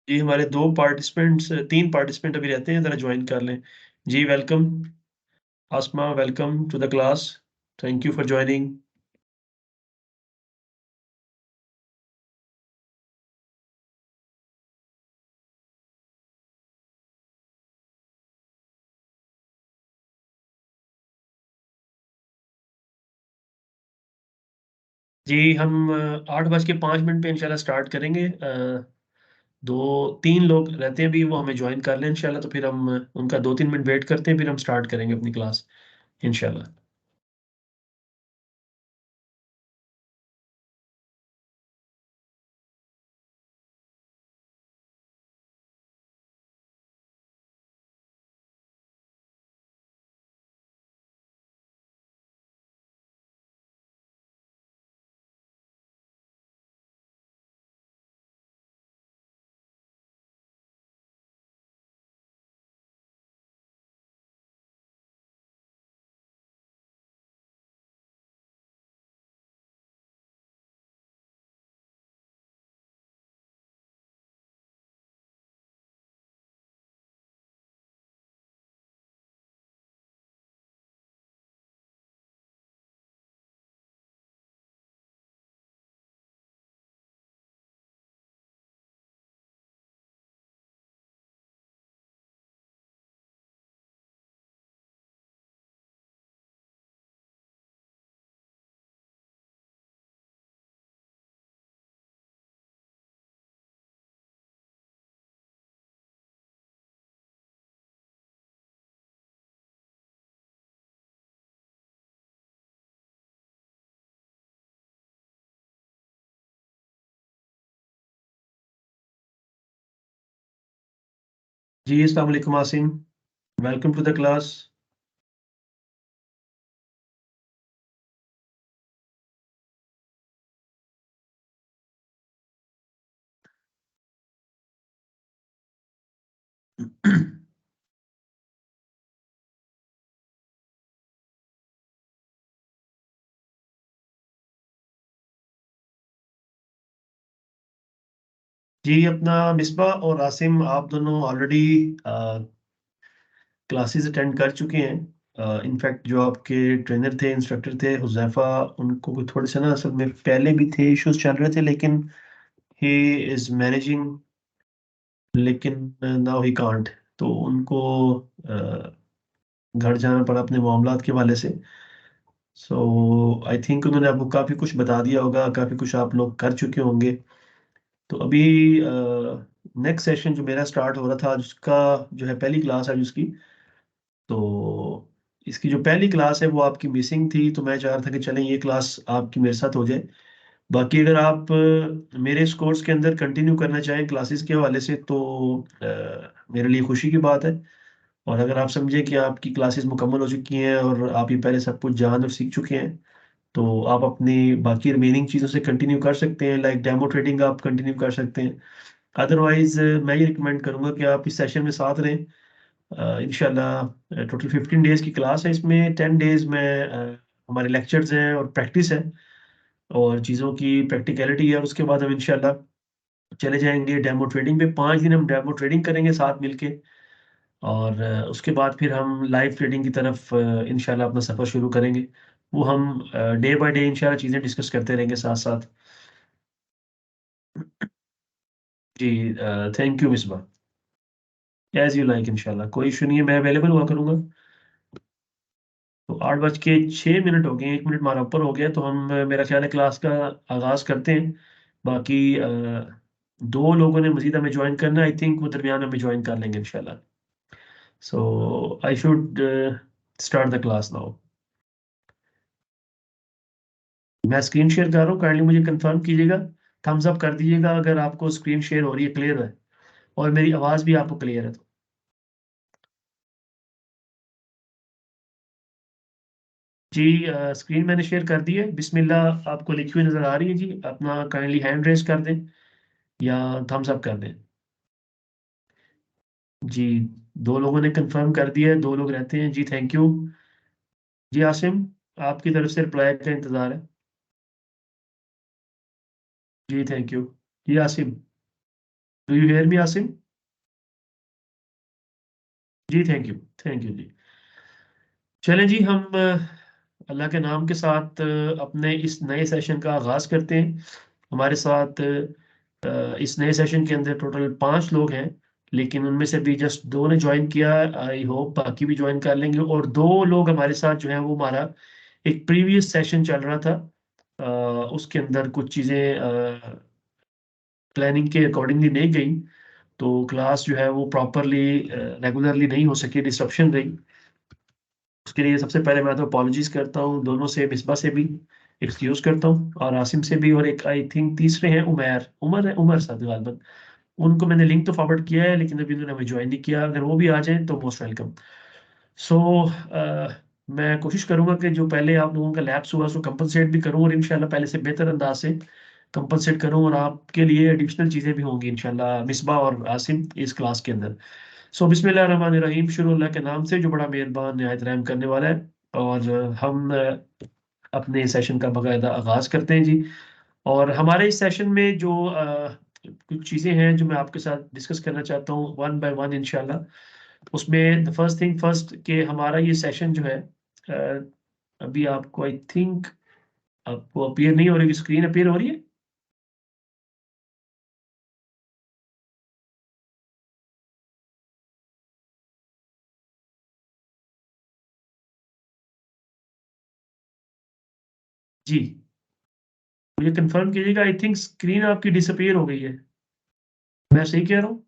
जी हमारे तीन पार्टिसिपेंट अभी रहते हैं, जरा ज्वाइन कर लें। जी welcome. Asma, welcome to the class. Thank you for joining. जी हम 8:05 पे इंशाल्लाह स्टार्ट करेंगे। दो तीन लोग रहते हैं अभी, वो हमें ज्वाइन कर लें इंशाल्लाह, तो फिर हम उनका 2-3 मिनट वेट करते हैं, फिर हम स्टार्ट करेंगे अपनी क्लास इंशाल्लाह। जी अस्सलाम वालेकुम Asim, welcome to the class. जी अपना मिसबा और आसिम, आप दोनों ऑलरेडी क्लासेस अटेंड कर चुके हैं। इनफैक्ट जो आपके ट्रेनर थे, इंस्ट्रक्टर थे हुजैफा, उनको कोई थोड़े से ना असल में पहले भी थे इश्यूज चल रहे थे, लेकिन ही इज मैनेजिंग, लेकिन नाउ ही कांट। तो उनको घर जाना पड़ा अपने मामलात के हवाले से। सो आई थिंक उन्होंने आपको काफ़ी कुछ बता दिया होगा, काफ़ी कुछ आप लोग कर चुके होंगे। तो अभी नेक्स्ट सेशन जो मेरा स्टार्ट हो रहा था, जिसका जो है पहली क्लास है जिसकी, तो इसकी जो पहली क्लास है वो आपकी मिसिंग थी, तो मैं चाह रहा था कि चलें ये क्लास आपकी मेरे साथ हो जाए। बाकी अगर आप मेरे इस कोर्स के अंदर कंटिन्यू करना चाहें क्लासेस के हवाले से, तो मेरे लिए खुशी की बात है। और अगर आप समझें कि आपकी क्लासेस मुकम्मल हो चुकी हैं और आप ये पहले सब कुछ जान और सीख चुके हैं, तो आप अपनी बाकी रिमेनिंग चीज़ों से कंटिन्यू कर सकते हैं, लाइक डेमो ट्रेडिंग आप कंटिन्यू कर सकते हैं। अदरवाइज मैं ये रिकमेंड करूंगा कि आप इस सेशन में साथ रहें। इंशाल्लाह टोटल 15 डेज की क्लास है, इसमें 10 डेज में हमारे लेक्चर्स हैं और प्रैक्टिस है और चीज़ों की प्रैक्टिकलिटी है, और उसके बाद हम इंशाल्लाह चले जाएंगे डेमो ट्रेडिंग पे। 5 दिन हम डेमो ट्रेडिंग करेंगे साथ मिलके, और उसके बाद फिर हम लाइव ट्रेडिंग की तरफ इंशाल्लाह अपना सफ़र शुरू करेंगे। वो हम डे बाय डे इंशाल्लाह चीज़ें डिस्कस करते रहेंगे साथ साथ। जी thank you Misba. As you like, इंशाल्लाह कोई इशू नहीं है, मैं अवेलेबल हुआ करूंगा। तो 8:06 हो गए, 1 मिनट हमारा ऊपर हो गया, तो हम मेरा ख्याल है क्लास का आगाज करते हैं। बाकी दो लोगों ने मजीद हमें ज्वाइन करना है, आई थिंक वो दरमियान हमें ज्वाइन कर लेंगे इंशाल्लाह। So I should start the class now. मैं स्क्रीन शेयर कर रहा हूँ, काइंडली मुझे कंफर्म कीजिएगा, थम्स अप कर दीजिएगा अगर आपको स्क्रीन शेयर हो रही है, क्लियर है, और मेरी आवाज़ भी आपको क्लियर है तो। जी स्क्रीन मैंने शेयर कर दी है, बिस्मिल्लाह आपको लिखी हुई नज़र आ रही है जी, अपना काइंडली हैंड रेज कर दें या थम्स अप कर दें। जी दो लोगों ने कंफर्म कर दिया है, दो लोग रहते हैं जी, थैंक यू। जी आसिम, आपकी तरफ से रिप्लाई का इंतज़ार है। जी थैंक यू। जी Asim. Do you hear me Asim? जी थैंक यू जी। चलें जी, हम अल्लाह के नाम के साथ अपने इस नए सेशन का आगाज करते हैं। हमारे साथ इस नए सेशन के अंदर टोटल 5 लोग हैं, लेकिन उनमें से भी जस्ट 2 ने ज्वाइन किया। आई होप बाकी भी ज्वाइन कर लेंगे। और 2 लोग हमारे साथ जो हैं वो हमारा एक प्रीवियस सेशन चल रहा था, उसके अंदर कुछ चीज़ें प्लानिंग के अकॉर्डिंगली नहीं गई, तो क्लास जो है वो प्रॉपरली रेगुलरली नहीं हो सकी, डिस्ट्रप्शन रही। उसके लिए सबसे पहले मैं तो अपॉलॉजीज करता हूँ दोनों से, मिसबा से भी एक्सक्यूज करता हूँ, और आसिम से भी, और एक आई थिंक तीसरे हैं उमर, उमर है, उमर साहब गालबन। उनको मैंने लिंक तो फॉरवर्ड किया है, लेकिन अभी उन्होंने हमें ज्वाइन नहीं किया। अगर वो भी आ जाए तो मोस्ट वेलकम। सो मैं कोशिश करूंगा कि जो पहले आप लोगों का लैप्स हुआ उसको कंपनसेट भी करूँ, और इंशाल्लाह पहले से बेहतर अंदाज से कंपनसेट करूँ, और आपके लिए एडिशनल चीज़ें भी होंगी इंशाल्लाह मिसबा और आसिम इस क्लास के अंदर। सो बिस्मिल्लाहिर्रहमानिर्रहीम, शुरू अल्लाह के नाम से जो बड़ा मेहरबान निहायत रहम करने वाला है। और हम अपने सेशन का बाकायदा आगाज करते हैं जी। और हमारे इस सेशन में जो कुछ चीज़ें हैं जो मैं आपके साथ डिस्कस करना चाहता हूँ वन बाय वन इंशाल्लाह। उसमें द फर्स्ट थिंग फर्स्ट कि हमारा ये सेशन जो है, अभी आपको आई थिंक आपको अपीयर नहीं हो रही, स्क्रीन अपीयर हो रही है? जी, मुझे कंफर्म कीजिएगा। आई थिंक स्क्रीन आपकी डिसअपीयर हो गई है, मैं सही कह रहा हूँ?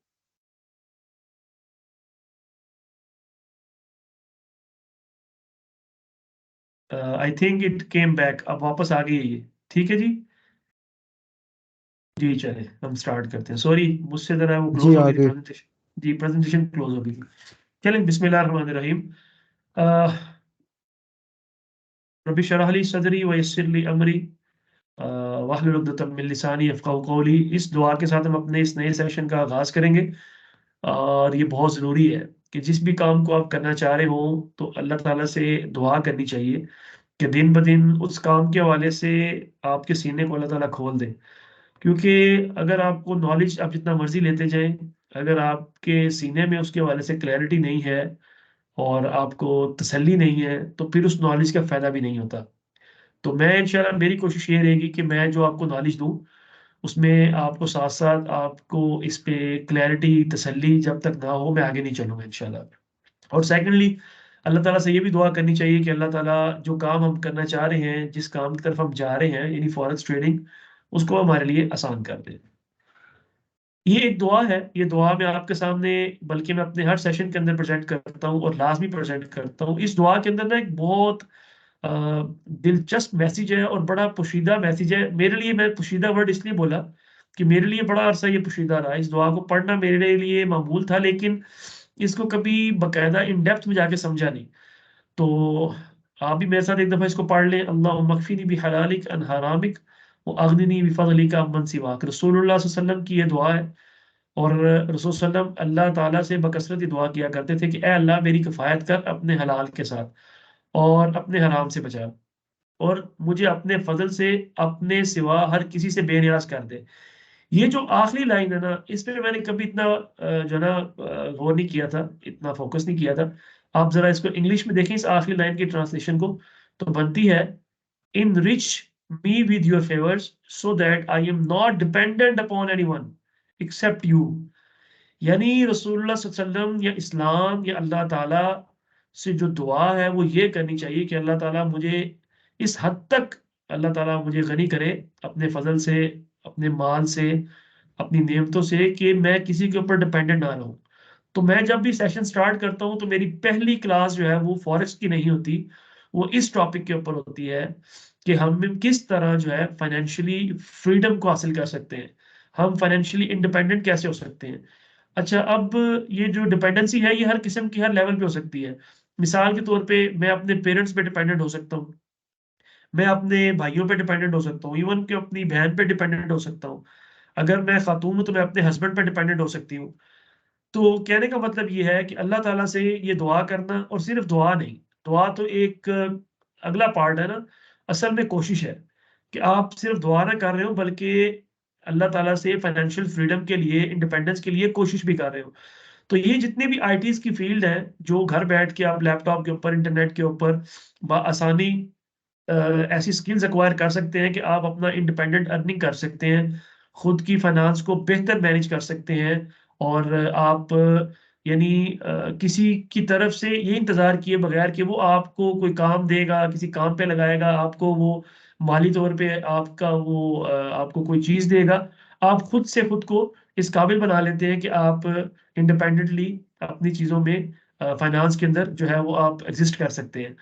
I think it came back, अब वापस आ गई है ये। ठीक है जी। जी चले हम स्टार्ट करते हैं। सॉरी, मुझसे जरा वो जी क्लोज हो गई थी आगे। प्रेजेंटेशन। जी, प्रेजेंटेशन क्लोज हो गई थी। चलें, बिस्मिल्लाह रहमान रहीम। रबी शरह ली सदरी व यस्सिर ली अमरी वाहलुल उक़दतम मिन लिसानी यफ़क़हू क़ौली। इस दुआ के साथ हम अपने इस नए सेशन का आगाज़ करेंगे। और ये बहुत ज़रूरी है कि जिस भी काम को आप करना चाह रहे हो तो अल्लाह ताला से दुआ करनी चाहिए कि दिन ब दिन उस काम के हवाले से आपके सीने को अल्लाह ताला खोल दे। क्योंकि अगर आपको नॉलेज आप जितना मर्ज़ी लेते जाएँ, अगर आपके सीने में उसके हवाले से क्लैरिटी नहीं है और आपको तसल्ली नहीं है, तो फिर उस नॉलेज का फ़ायदा भी नहीं होता। तो मैं इंशाल्लाह मेरी कोशिश ये रहेगी कि मैं जो आपको नॉलेज दूँ, उसमें आपको साथ-साथ आपको इस पे क्लैरिटी, तसल्ली जब तक ना हो, मैं आगे नहीं चलूँगा इंशाल्लाह। और सेकंडली अल्लाह ताला से ये भी दुआ करनी चाहिए कि अल्लाह ताला जो काम हम करना चाह रहे हैं, जिस काम की तरफ हम जा रहे हैं, यानी फॉरेक्स ट्रेडिंग, उसको हमारे लिए आसान कर दे। ये एक दुआ है, ये दुआ मैं आपके सामने, बल्कि मैं अपने हर सेशन के अंदर प्रेज़ेंट करता हूँ और लाज़मी प्रेज़ेंट करता हूँ। इस दुआ के अंदर ना एक बहुत अ, दिलचस्प मैसेज है और बड़ा पोशीदा मैसेज है। मेरे लिए, मैं पोशीदा वर्ड इसलिए बोला कि मेरे लिए बड़ा अरसा ये पोशीदा रहा। इस दुआ को पढ़ना मेरे लिए मामूल था, लेकिन इसको कभी बाकायदा इन डेप्थ में जाके समझा नहीं। तो आप भी मेरे साथ एक दफ़ा इसको पढ़ लें। अल्लाहुम्मा अक्फ़िनी बिहलालिक अन हरामिक व अग़निनी बिफ़ज़लिका अम्मन सिवाक। रसूलुल्लाह सल्लल्लाहु अलैहि वसल्लम की ये दुआ है। और रसूल सल्लम अल्लाह ताला से बकसरत दुआ किया करते थे कि ए अल्लाह, मेरी किफ़ायत कर अपने हलाल के साथ और अपने हराम से बचा, और मुझे अपने फ़ज़ल से अपने सिवा हर किसी से बेनियाज़ कर दे। ये जो आखिरी लाइन है ना, इस पे मैंने कभी इतना जो है ना गौर नहीं किया था, इतना फ़ोकस नहीं किया था। आप ज़रा इसको इंग्लिश में देखें, इस आखिरी लाइन की ट्रांसलेशन को, तो बनती है, "enrich me with your favours so that I am not dependent upon anyone except you." यानी रसूलुल्लाह सल्लल्लाहु अलैहि वसल्लम या इस्लाम या अल्लाह ताला से जो दुआ है वो ये करनी चाहिए कि अल्लाह ताला मुझे इस हद तक, अल्लाह ताला मुझे गनी करे अपने फजल से, अपने माल से, अपनी नेमतों से, कि मैं किसी के ऊपर डिपेंडेंट ना रहूं। तो मैं जब भी सेशन स्टार्ट करता हूं तो मेरी पहली क्लास जो है वो फॉरेक्स की नहीं होती, वो इस टॉपिक के ऊपर होती है कि हम किस तरह जो है फाइनेंशियली फ्रीडम को हासिल कर सकते हैं, हम फाइनेंशियली इंडिपेंडेंट कैसे हो सकते हैं। अच्छा, अब ये जो डिपेंडेंसी है ये हर किस्म की, हर लेवल पे हो सकती है। मिसाल के तौर पे मैं अपने पेरेंट्स पे डिपेंडेंट हो सकता हूँ, मैं अपने भाइयों पे डिपेंडेंट हो सकता हूँ, इवन कि अपनी बहन पे डिपेंडेंट हो सकता हूँ। अगर मैं खातून हूँ तो मैं अपने हस्बैंड पे डिपेंडेंट हो सकती हूँ। तो कहने का मतलब ये है कि अल्लाह ताला से ये दुआ करना, और सिर्फ दुआ नहीं, दुआ तो एक अगला पार्ट है ना, असल में कोशिश है कि आप सिर्फ दुआ ना कर रहे हो, बल्कि अल्लाह ताला से फाइनेंशियल फ्रीडम के लिए, इंडिपेंडेंस के लिए कोशिश भी कर रहे हो। तो ये जितने भी आईटीज की फील्ड है, जो घर बैठ के आप लैपटॉप के ऊपर, इंटरनेट के ऊपर आसानी ऐसी स्किल्स एक्वायर कर सकते हैं कि आप अपना इंडिपेंडेंट अर्निंग कर सकते हैं, खुद की फाइनेंस को बेहतर मैनेज कर सकते हैं। और आप यानी किसी की तरफ से ये इंतजार किए बगैर कि वो आपको कोई काम देगा, किसी काम पे लगाएगा, आपको वो माली तौर पे आपका वो आपको कोई चीज देगा, आप खुद से खुद को इस काबिल बना लेते हैं कि आप इंडिपेंडेंटली अपनी चीजों में फाइनेंस के अंदर जो है वो आप एग्जिस्ट कर सकते हैं।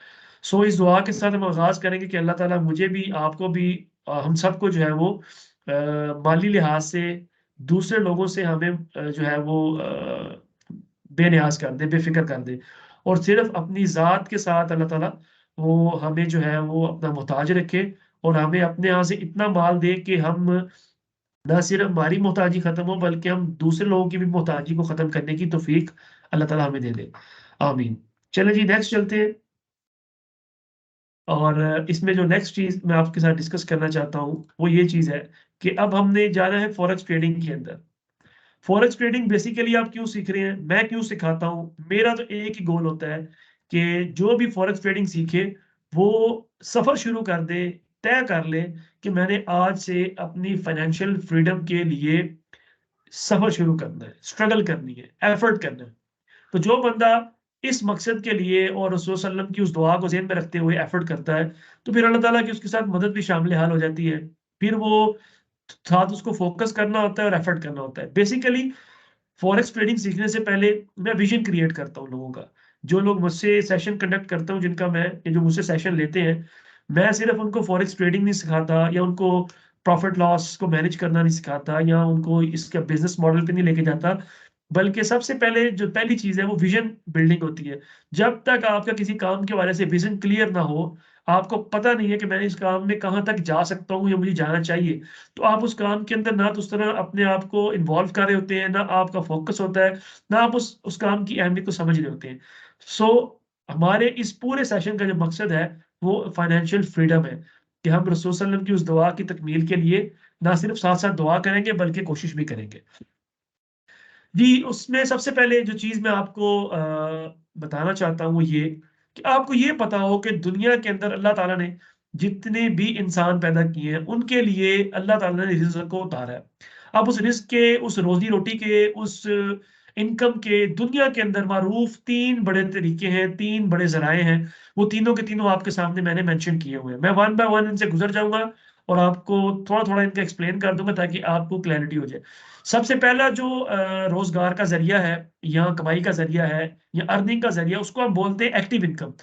सो इस दुआ के साथ हम आगाज करेंगे कि अल्लाह ताला मुझे भी, आपको भी, हम सबको जो है वो माली लिहाज से दूसरे लोगों से हमें जो है वो बेनियाज कर दे, बेफिक्र कर दे, और सिर्फ अपनी जात के साथ अल्लाह ताला वो हमें जो है वो अपना मोहताज रखे, और हमें अपने यहाँ से इतना माल दे कि हम ना सिर्फ हमारी मोहताजी खत्म हो, बल्कि हम दूसरे लोगों की भी मोहताजी को खत्म करने की तौफीक अल्लाह ताला हमें दे दे। आमीन। चले जी, नेक्स्ट चलते हैं। और इसमें जो नेक्स्ट चीज मैं आपके साथ डिस्कस करना चाहता हूँ वो ये चीज है कि अब हमने जाना है फॉरेक्स ट्रेडिंग के अंदर। फॉरेक्स ट्रेडिंग बेसिकली आप क्यों सीख रहे हैं, मैं क्यों सिखाता हूँ? मेरा तो एक ही गोल होता है कि जो भी फॉरेक्स ट्रेडिंग सीखे वो सफर शुरू कर दे, तय कर ले कि मैंने आज से अपनी फाइनेंशियल फ्रीडम के लिए सफर शुरू करना है, स्ट्रगल करनी है, एफर्ट करना है। तो जो बंदा इस मकसद के लिए और रसूल सल्लल्लाहु अलैहि वसल्लम की उस दुआ को ज़हन में रखते हुए एफर्ट करता है, तो फिर अल्लाह ताला की उसके साथ मदद भी शामिल हाल हो जाती है। फिर वो साथ उसको फोकस करना होता है और एफर्ट करना होता है। बेसिकली फॉरेक्स ट्रेडिंग सीखने से पहले मैं विजन क्रिएट करता हूँ लोगों का। जो लोग मुझसे सेशन कंडक्ट करता हूँ, जिनका मैं, ये जो मुझसे सेशन लेते हैं, मैं सिर्फ उनको फॉरेक्स ट्रेडिंग नहीं सिखाता, या उनको प्रॉफिट लॉस को मैनेज करना नहीं सिखाता, या उनको इसका बिजनेस मॉडल पे नहीं लेके जाता, बल्कि सबसे पहले जो पहली चीज है वो विजन बिल्डिंग होती है। जब तक आपका किसी काम के बारे से विजन क्लियर ना हो, आपको पता नहीं है कि मैंने इस काम में कहाँ तक जा सकता हूँ या मुझे जाना चाहिए, तो आप उस काम के अंदर ना तो उस तरह अपने आप को इन्वॉल्व कर रहे होते हैं, ना आपका फोकस होता है, ना आप उस काम की अहमियत को समझ रहे होते हैं। सो हमारे इस पूरे सेशन का जो मकसद है वो फाइनेंशियल फ्रीडम है, कि हम रसूल सल्लल्लाहु अलैहि वसल्लम की उस दुआ की तकमील के लिए ना सिर्फ साथ साथ दुआ करेंगे बल्कि कोशिश भी करेंगे। जी, उसमें सबसे पहले जो चीज़ मैं आपको बताना चाहता हूँ वो ये, कि आपको ये पता हो कि दुनिया के अंदर अल्लाह ताला ने जितने भी इंसान पैदा किए हैं, उनके लिए अल्लाह ताला ने रिज़्क़ को उतारा है। अब उस रिज़्क़ के, उस रोज़ी-रोटी के, उस इनकम के दुनिया के अंदर मारूफ़ 3 बड़े तरीके हैं, 3 बड़े ज़राए हैं। वो तीनों के तीनों आपके सामने मैंने मेंशन किए हुए हैं। मैं वन बाय वन इनसे गुज़र जाऊँगा और आपको थोड़ा-थोड़ा इनका एक्सप्लेन कर दूँगा ताकि आपको क्लैरिटी हो जाए। सबसे पहला जो रोजगार का जरिया है, या कमाई का जरिया है, या अर्निंग का जरिया, उसको हम बोलते हैं active income.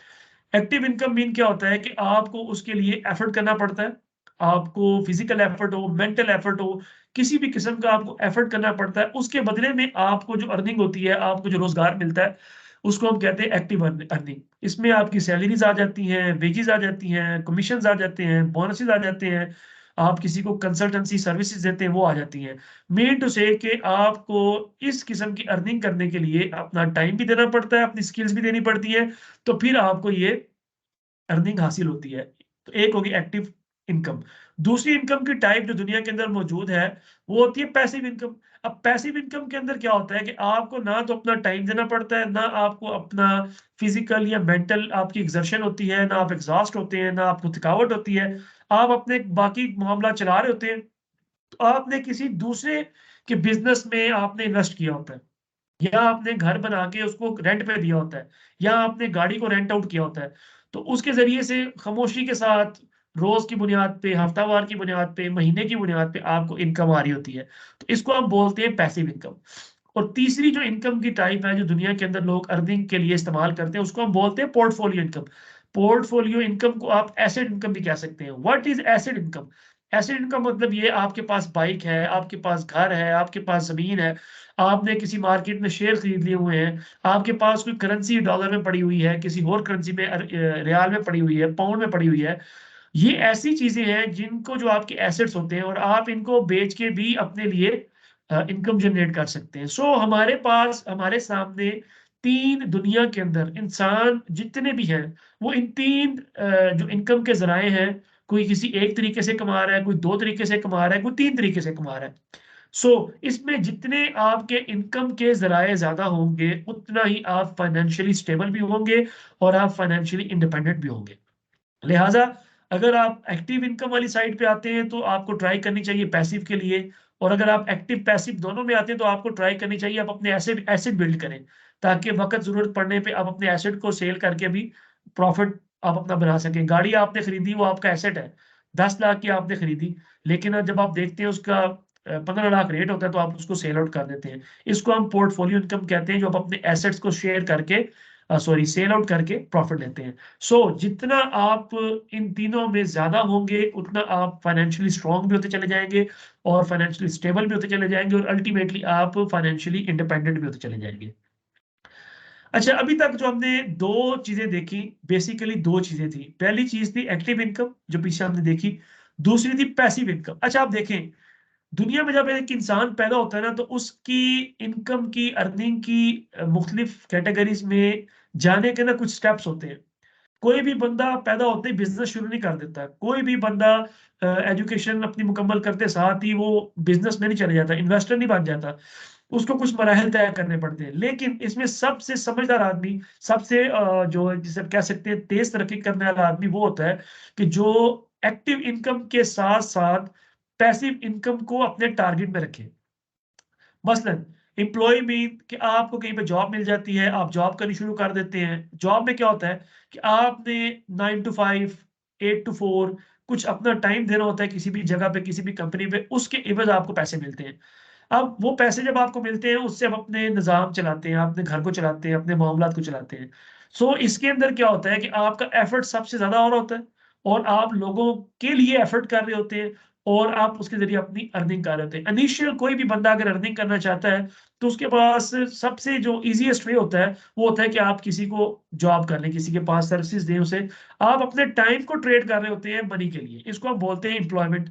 Active income mean क्या होता है कि आपको उसके लिए एफर्ट करना पड़ता है। आपको फिजिकल एफर्ट हो, मेंटल एफर्ट हो, किसी भी किस्म का आपको एफर्ट करना पड़ता है। उसके बदले में आपको जो अर्निंग होती है, आपको जो रोजगार मिलता है, उसको हम कहते हैं एक्टिव अर्निंग। इसमें आपकी सैलरीज आ जाती हैं, वेजेस आ जाती हैं, कमीशंस आ जाते हैं, बोनसेस आ जाते हैं, आप किसी को कंसल्टेंसी सर्विसेज देते हैं, वो आ जाती हैं। मीन टू से कि आपको इस किस्म की अर्निंग करने के लिए अपना टाइम भी देना पड़ता है, अपनी स्किल्स भी देनी पड़ती है, तो फिर आपको ये अर्निंग हासिल होती है। तो एक होगी एक्टिव इनकम। दूसरी इनकम की टाइप जो दुनिया के अंदर मौजूद है, वो होती है पैसिव इनकम। अब पैसिव इनकम के अंदर क्या होता है कि आपको ना तो अपना टाइम देना पड़ता है, ना आपको अपना फिजिकल या मेंटल आपकी एक्सर्शन होती है, ना आप एग्जॉस्ट होते हैं, ना आपको थकावट होती है। आप अपने बाकी मामला चला रहे होते हैं, तो आपने किसी दूसरे के बिजनेस में आपने इन्वेस्ट किया होता है, या आपने घर बना के उसको रेंट पे दिया होता है, या आपने गाड़ी को रेंट आउट किया होता है। तो उसके ज़रिए से खामोशी के साथ रोज़ की बुनियाद पे, हफ्तावार की बुनियाद पे, महीने की बुनियाद पे आपको इनकम आ रही होती है। तो इसको हम बोलते हैं पैसिव इनकम। और तीसरी जो इनकम की टाइप है, जो दुनिया के अंदर लोग अर्निंग के लिए इस्तेमाल करते हैं, उसको हम बोलते हैं पोर्टफोलियो इनकम। पोर्टफोलियो इनकम को आप एसेट इनकम भी कह सकते हैं। What is asset income? Asset income मतलब ये, आपके पास बाइक है, आपके पास घर है, आपके पास ज़मीन है, आपने किसी मार्केट में शेयर खरीद लिए हुए हैं, आपके पास कोई करेंसी डॉलर में पड़ी हुई है, किसी और करेंसी में रियाल में पड़ी हुई है, पाउंड में पड़ी हुई है। ये ऐसी चीज़ें हैं जिनको, जो आपके एसेट्स होते हैं, और आप इनको बेच के भी अपने लिए इनकम जनरेट कर सकते हैं। सो हमारे पास, हमारे सामने 3 दुनिया के अंदर इंसान जितने भी हैं, वो इन 3 जो इनकम के ज़राए हैं, कोई किसी एक तरीके से कमा रहा है, कोई 2 तरीके से कमा रहा है, कोई 3 तरीके से कमा रहा है। सो इसमें जितने आपके इनकम के जराए ज्यादा होंगे, उतना ही आप फाइनेंशियली स्टेबल भी होंगे और आप फाइनेंशियली इंडिपेंडेंट भी होंगे। लिहाजा अगर आप एक्टिव इनकम वाली साइड पे आते हैं तो आपको ट्राई करनी चाहिए पैसिव के लिए, और अगर आप एक्टिव पैसिव दोनों में आते हैं तो आपको ट्राई करनी चाहिए आप अपने एसेट एसेट बिल्ड करें, ताकि वक्त जरूरत पड़ने पे आप अपने एसेट को सेल करके भी प्रॉफिट आप अपना बना सकें। गाड़ी आपने खरीदी, वो आपका एसेट है, 10 लाख की आपने खरीदी, लेकिन जब आप देखते हैं उसका 15 लाख रेट होता है तो आप उसको सेल आउट कर देते हैं। इसको हम पोर्टफोलियो इनकम कहते हैं, जो आप अपने एसेट्स को शेयर करके सॉरी सेल आउट करके प्रॉफिट लेते हैं। सो जितना आप इन तीनों में ज्यादा होंगे, उतना आप फाइनेंशियली स्ट्रांग भी होते चले जाएंगे और फाइनेंशियली स्टेबल भी होते चले जाएंगे, और अल्टीमेटली आप फाइनेंशियली इंडिपेंडेंट भी होते चले जाएंगे। अच्छा, अभी तक जो हमने दो चीजें देखी, बेसिकली दो चीजें थी। पहली चीज थी एक्टिव इनकम जो पीछे हमने देखी, दूसरी थी पैसिव इनकम। अच्छा, आप देखें दुनिया में जब एक इंसान पैदा होता है ना, तो उसकी इनकम की, अर्निंग की मुख्तलिफ कैटेगरीज में जाने के ना कुछ स्टेप्स होते हैं। कोई भी बंदा पैदा होते ही बिजनेस शुरू नहीं कर देता। कोई भी बंदा एजुकेशन अपनी मुकम्मल करते साथ ही वो बिजनेस में नहीं चले जाता, इन्वेस्टर नहीं बन जाता। उसको कुछ मराहल तय करने पड़ते हैं। लेकिन इसमें सबसे समझदार आदमी, सबसे जो जिसे कह सकते हैं तेज तरक्की करने वाला आदमी, वो होता है कि जो एक्टिव इनकम के साथ साथ पैसिव इनकम को अपने टारगेट में रखे। मसलन एम्प्लॉय में कि आपको कहीं पे जॉब मिल जाती है, आप जॉब करनी शुरू कर देते हैं। जॉब में क्या होता है कि आपने 9 to 5, 8 to 4 कुछ अपना टाइम देना होता है किसी भी जगह पे, किसी भी कंपनी पे, उसके एवज आपको पैसे मिलते हैं। अब वो पैसे जब आपको मिलते हैं, उससे आप अपने निज़ाम चलाते हैं, अपने घर को चलाते हैं, अपने मामलात को चलाते हैं। सो इसके अंदर क्या होता है कि आपका एफर्ट सबसे ज्यादा हो रहा होता है, और आप लोगों के लिए एफर्ट कर रहे होते हैं, और आप उसके जरिए अपनी अर्निंग कर रहे होते हैं। इनिशियल कोई भी बंदा अगर अर्निंग करना चाहता है, तो उसके पास सबसे जो इजीएस्ट वे होता है वो होता है कि आप किसी को जॉब कर लें, किसी के पास सर्विसेज दें उसे। आप अपने टाइम को ट्रेड कर रहे होते हैं मनी के लिए, इसको हम बोलते हैं एम्प्लॉयमेंट।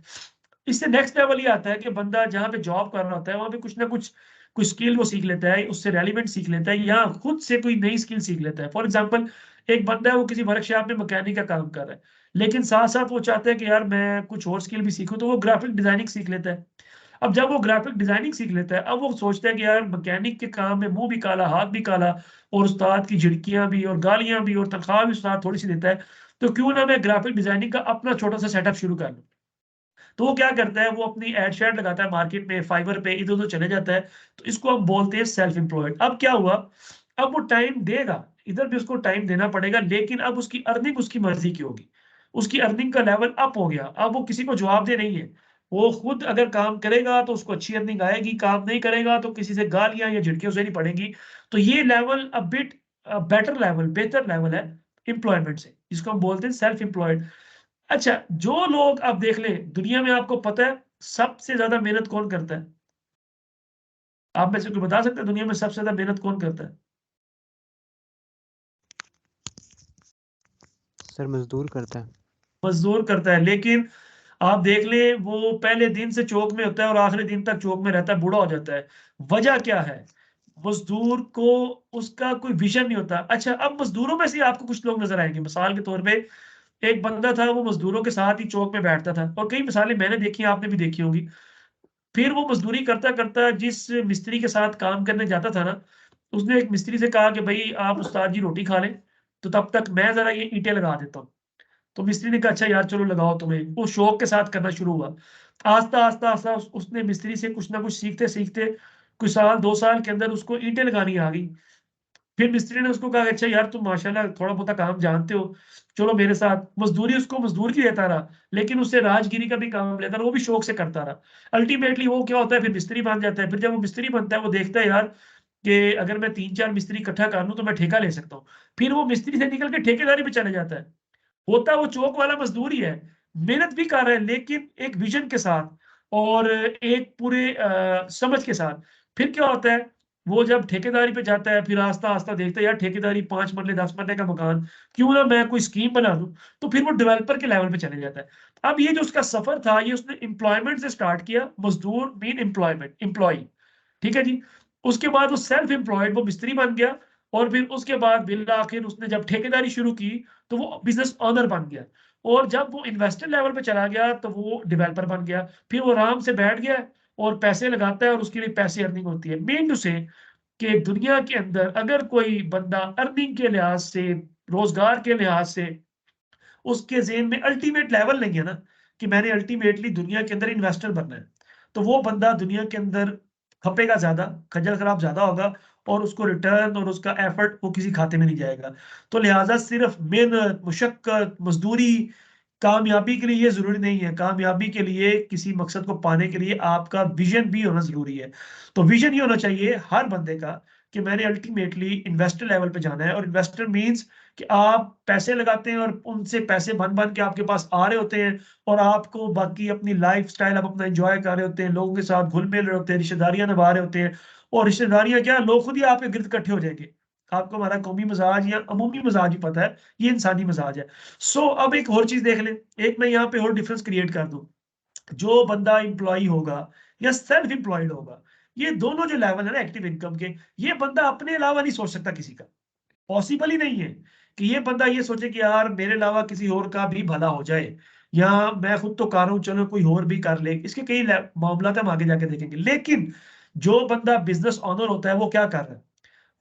इससे नेक्स्ट लेवल ये आता है कि बंदा जहाँ पे जॉब कर रहा होता है, वहां पे कुछ ना कुछ कोई स्किल वो सीख लेता है, उससे रेलिवेंट सीख लेता है, या खुद से कोई नई स्किल सीख लेता है। फॉर एग्जांपल, एक बंदा है वो किसी वर्कशॉप में मैकेनिक का काम कर रहा है, लेकिन साथ साथ वो चाहता है कि यार मैं कुछ और स्किल भी सीखूं, तो वो ग्राफिक डिजाइनिंग सीख लेता है। अब जब वो ग्राफिक डिजाइनिंग सीख लेता है, अब वो सोचता है कि यार मैकेनिक के काम में मुंह भी काला, हाथ भी काला, और उस्ताद की झिड़कियां भी और गालियां भी और तनख्वाह भी उस्ताद थोड़ी सी देता है, तो क्यों ना मैं ग्राफिक डिजाइनिंग का अपना छोटा सा सेटअप शुरू कर लूं। तो वो क्या करता है, वो अपनी एड शेड लगाता है मार्केट में, फाइबर पे इधर उधर चले जाता है। तो इसको हम बोलते हैं सेल्फ एम्प्लॉयड। अब क्या हुआ, अब वो टाइम देगा, इधर भी उसको टाइम देना पड़ेगा, लेकिन अब उसकी अर्निंग उसकी मर्जी की होगी। उसकी अर्निंग का लेवल अप हो गया, अब वो किसी को जवाब दे नहीं है। वो खुद अगर काम करेगा तो उसको अच्छी अर्निंग आएगी, काम नहीं करेगा तो किसी से गालियां या झिड़कियों से नहीं पड़ेगी। तो ये level a bit better level, बेहतर लेवल है एम्प्लॉयमेंट से, जिसको हम बोलते हैं सेल्फ एम्प्लॉयड। अच्छा, जो लोग आप देख ले दुनिया में, आपको पता है सबसे ज्यादा मेहनत कौन करता है? आप में से कोई बता सकते हैं दुनिया में सबसे ज्यादा मेहनत कौन करता है? सर मजदूर करता है। मजदूर करता है। लेकिन आप देख ले, वो पहले दिन से चौक में होता है और आखिरी दिन तक चौक में रहता है, बूढ़ा हो जाता है। वजह क्या है? मजदूर को उसका कोई विजन नहीं होता। अच्छा, अब मजदूरों में से आपको कुछ लोग नजर आएंगे, मिसाल के तौर पे एक बंदा था, वो मजदूरों के साथ ही चौक में बैठता था, और कई मिसालें मैंने देखी, आपने भी देखी होंगी। फिर वो मजदूरी करता करता जिस मिस्त्री के साथ काम करने जाता था ना, उसने एक मिस्त्री से कहा कि भाई आप उस्ताद जी रोटी खा लें, तो तब तक मैं जरा ये ईंटें लगा देता हूँ। तो मिस्त्री ने कहा अच्छा यार चलो लगाओ। तुम्हें वो शौक के साथ करना शुरू हुआ। आस्ता आस्ता आस्ता उसने मिस्त्री से कुछ ना कुछ सीखते सीखते कुछ साल 2 साल के अंदर उसको ईंटें लगानी आ गई। फिर मिस्त्री ने उसको कहा अच्छा यार तुम माशाल्लाह थोड़ा बहुत काम जानते हो, चलो मेरे साथ। मजदूरी उसको मजदूर की देता रहा, लेकिन उससे राजगिरी का भी काम लेता रहा, वो भी शौक से करता रहा। अल्टीमेटली वो क्या होता है, फिर मिस्त्री बन जाता है। फिर जब वो मिस्त्री बनता है, वो देखता है यार कि अगर मैं 3-4 मिस्त्री इकट्ठा कर लूं तो मैं ठेका ले सकता हूँ। फिर वो मिस्त्री से निकल के ठेकेदारी पे चले जाता है। होता वो चौक वाला मजदूर ही है, मेहनत भी कर रहा है, लेकिन एक विजन के साथ और एक पूरे समझ के साथ। फिर क्या होता है, वो जब ठेकेदारी पे जाता है, फिर आस्ता आस्ता देखता है यार ठेकेदारी 5 मरले 10 मरले का मकान, क्यों ना मैं कोई स्कीम बना दूं। तो फिर वो डेवलपर के लेवल पे चले जाता है। अब ये जो उसका सफर था, ये उसने एम्प्लॉयमेंट से स्टार्ट किया। मजदूर मीन एम्प्लॉयमेंट, एम्प्लॉय, ठीक है जी। उसके बाद वो सेल्फ एम्प्लॉयड, वो मिस्त्री बन गया। और फिर उसके बाद बिल आखिर उसने जब ठेकेदारी शुरू की, तो वो बिजनेस ऑनर बन गया। और जब वो इन्वेस्टर लेवल पे चला गया तो वो डेवलपर बन गया, फिर वो आराम से बैठ गया और पैसे लगाता है और उसके लिए पैसे अर्निंग होती है। मीन टू से कि दुनिया के अंदर अगर कोई बंदा अर्निंग के लिहाज से, रोजगार के लिहाज से उसके ज़हन में अल्टीमेट लेवल नहीं है ना कि मैंने अल्टीमेटली दुनिया के अंदर इन्वेस्टर बनना है, तो वो बंदा दुनिया के अंदर खपेगा ज़्यादा, खज्जल खराब ज़्यादा होगा और उसको रिटर्न और उसका एफर्ट वो किसी खाते में नहीं जाएगा। तो लिहाजा सिर्फ मेहनत, मुशक्कत, मजदूरी कामयाबी के लिए ये ज़रूरी नहीं है। कामयाबी के लिए, किसी मकसद को पाने के लिए आपका विज़न भी होना ज़रूरी है। तो विज़न ये होना चाहिए हर बंदे का कि मैंने अल्टीमेटली इन्वेस्टर लेवल पे जाना है, और इन्वेस्टर मीन्स कि आप पैसे लगाते हैं और उनसे पैसे बन-बन के आपके पास आ रहे होते हैं और आपको बाकी अपनी लाइफ़स्टाइल आप अपना एन्जॉय कर रहे होते हैं, लोगों के साथ घुल-मिल रहे होते हैं, रिश्तेदारियाँ निभा रहे होते हैं, और रिश्तेदारियाँ क्या, लोग खुद ही आपके गिर्द इकट्ठे हो जाएँगे। आपको हमारा कौमी मिज़ाज या अमूमी मिज़ाज ही पता है, ये इंसानी मिज़ाज है। अब एक और चीज़ देख लें, एक मैं यहाँ पे और डिफरेंस क्रिएट कर दूँ। जो बंदा एम्प्लॉयी होगा या सेल्फ एम्प्लॉयड होगा, ये दोनों जो लेवल है ना एक्टिव इनकम के, ये बंदा अपने अलावा नहीं सोच सकता किसी का। पॉसिबल ही नहीं है कि ये बंदा ये सोचे कि यार मेरे अलावा किसी और का भी भला हो जाए, या मैं खुद तो कर रहा हूँ, चलो कोई और भी कर ले। इसके कई मामला हम आगे जाके देखेंगे। लेकिन जो बंदा बिजनेस ऑनर होता है वो क्या कर रहा है,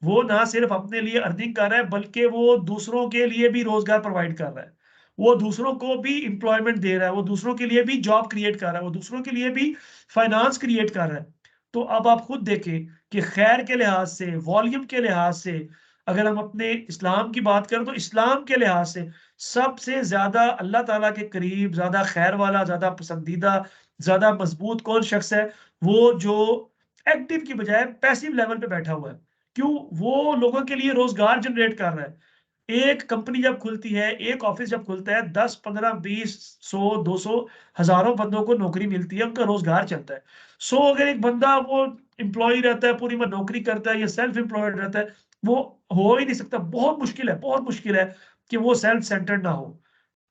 वो ना सिर्फ अपने लिए अर्निंग कर रहा है बल्कि वो दूसरों के लिए भी रोजगार प्रोवाइड कर रहा है। वो दूसरों को भी एम्प्लॉयमेंट दे रहा है, वो दूसरों के लिए भी जॉब क्रिएट कर रहा है, वो दूसरों के लिए भी फाइनेंस क्रिएट कर रहा है। तो अब आप खुद देखें कि खैर के लिहाज से, वॉल्यूम के लिहाज से, अगर हम अपने इस्लाम की बात करें तो इस्लाम के लिहाज से सबसे ज्यादा अल्लाह ताला के करीब, ज्यादा खैर वाला, ज्यादा पसंदीदा, ज्यादा मजबूत कौन शख्स है? वो जो एक्टिव की बजाय पैसिव लेवल पे बैठा हुआ है। क्यों? वो लोगों के लिए रोजगार जनरेट कर रहा है। एक कंपनी जब खुलती है, एक ऑफिस जब खुलता है, 10, 15, 20, 100, 200, हजारों बंदों को नौकरी मिलती है, उनका रोजगार चलता है। अगर एक बंदा वो एम्प्लॉय रहता है, पूरी उम्र नौकरी करता है या सेल्फ एम्प्लॉयड रहता है, वो हो ही नहीं सकता। बहुत मुश्किल है कि वो सेल्फ सेंटर्ड ना हो,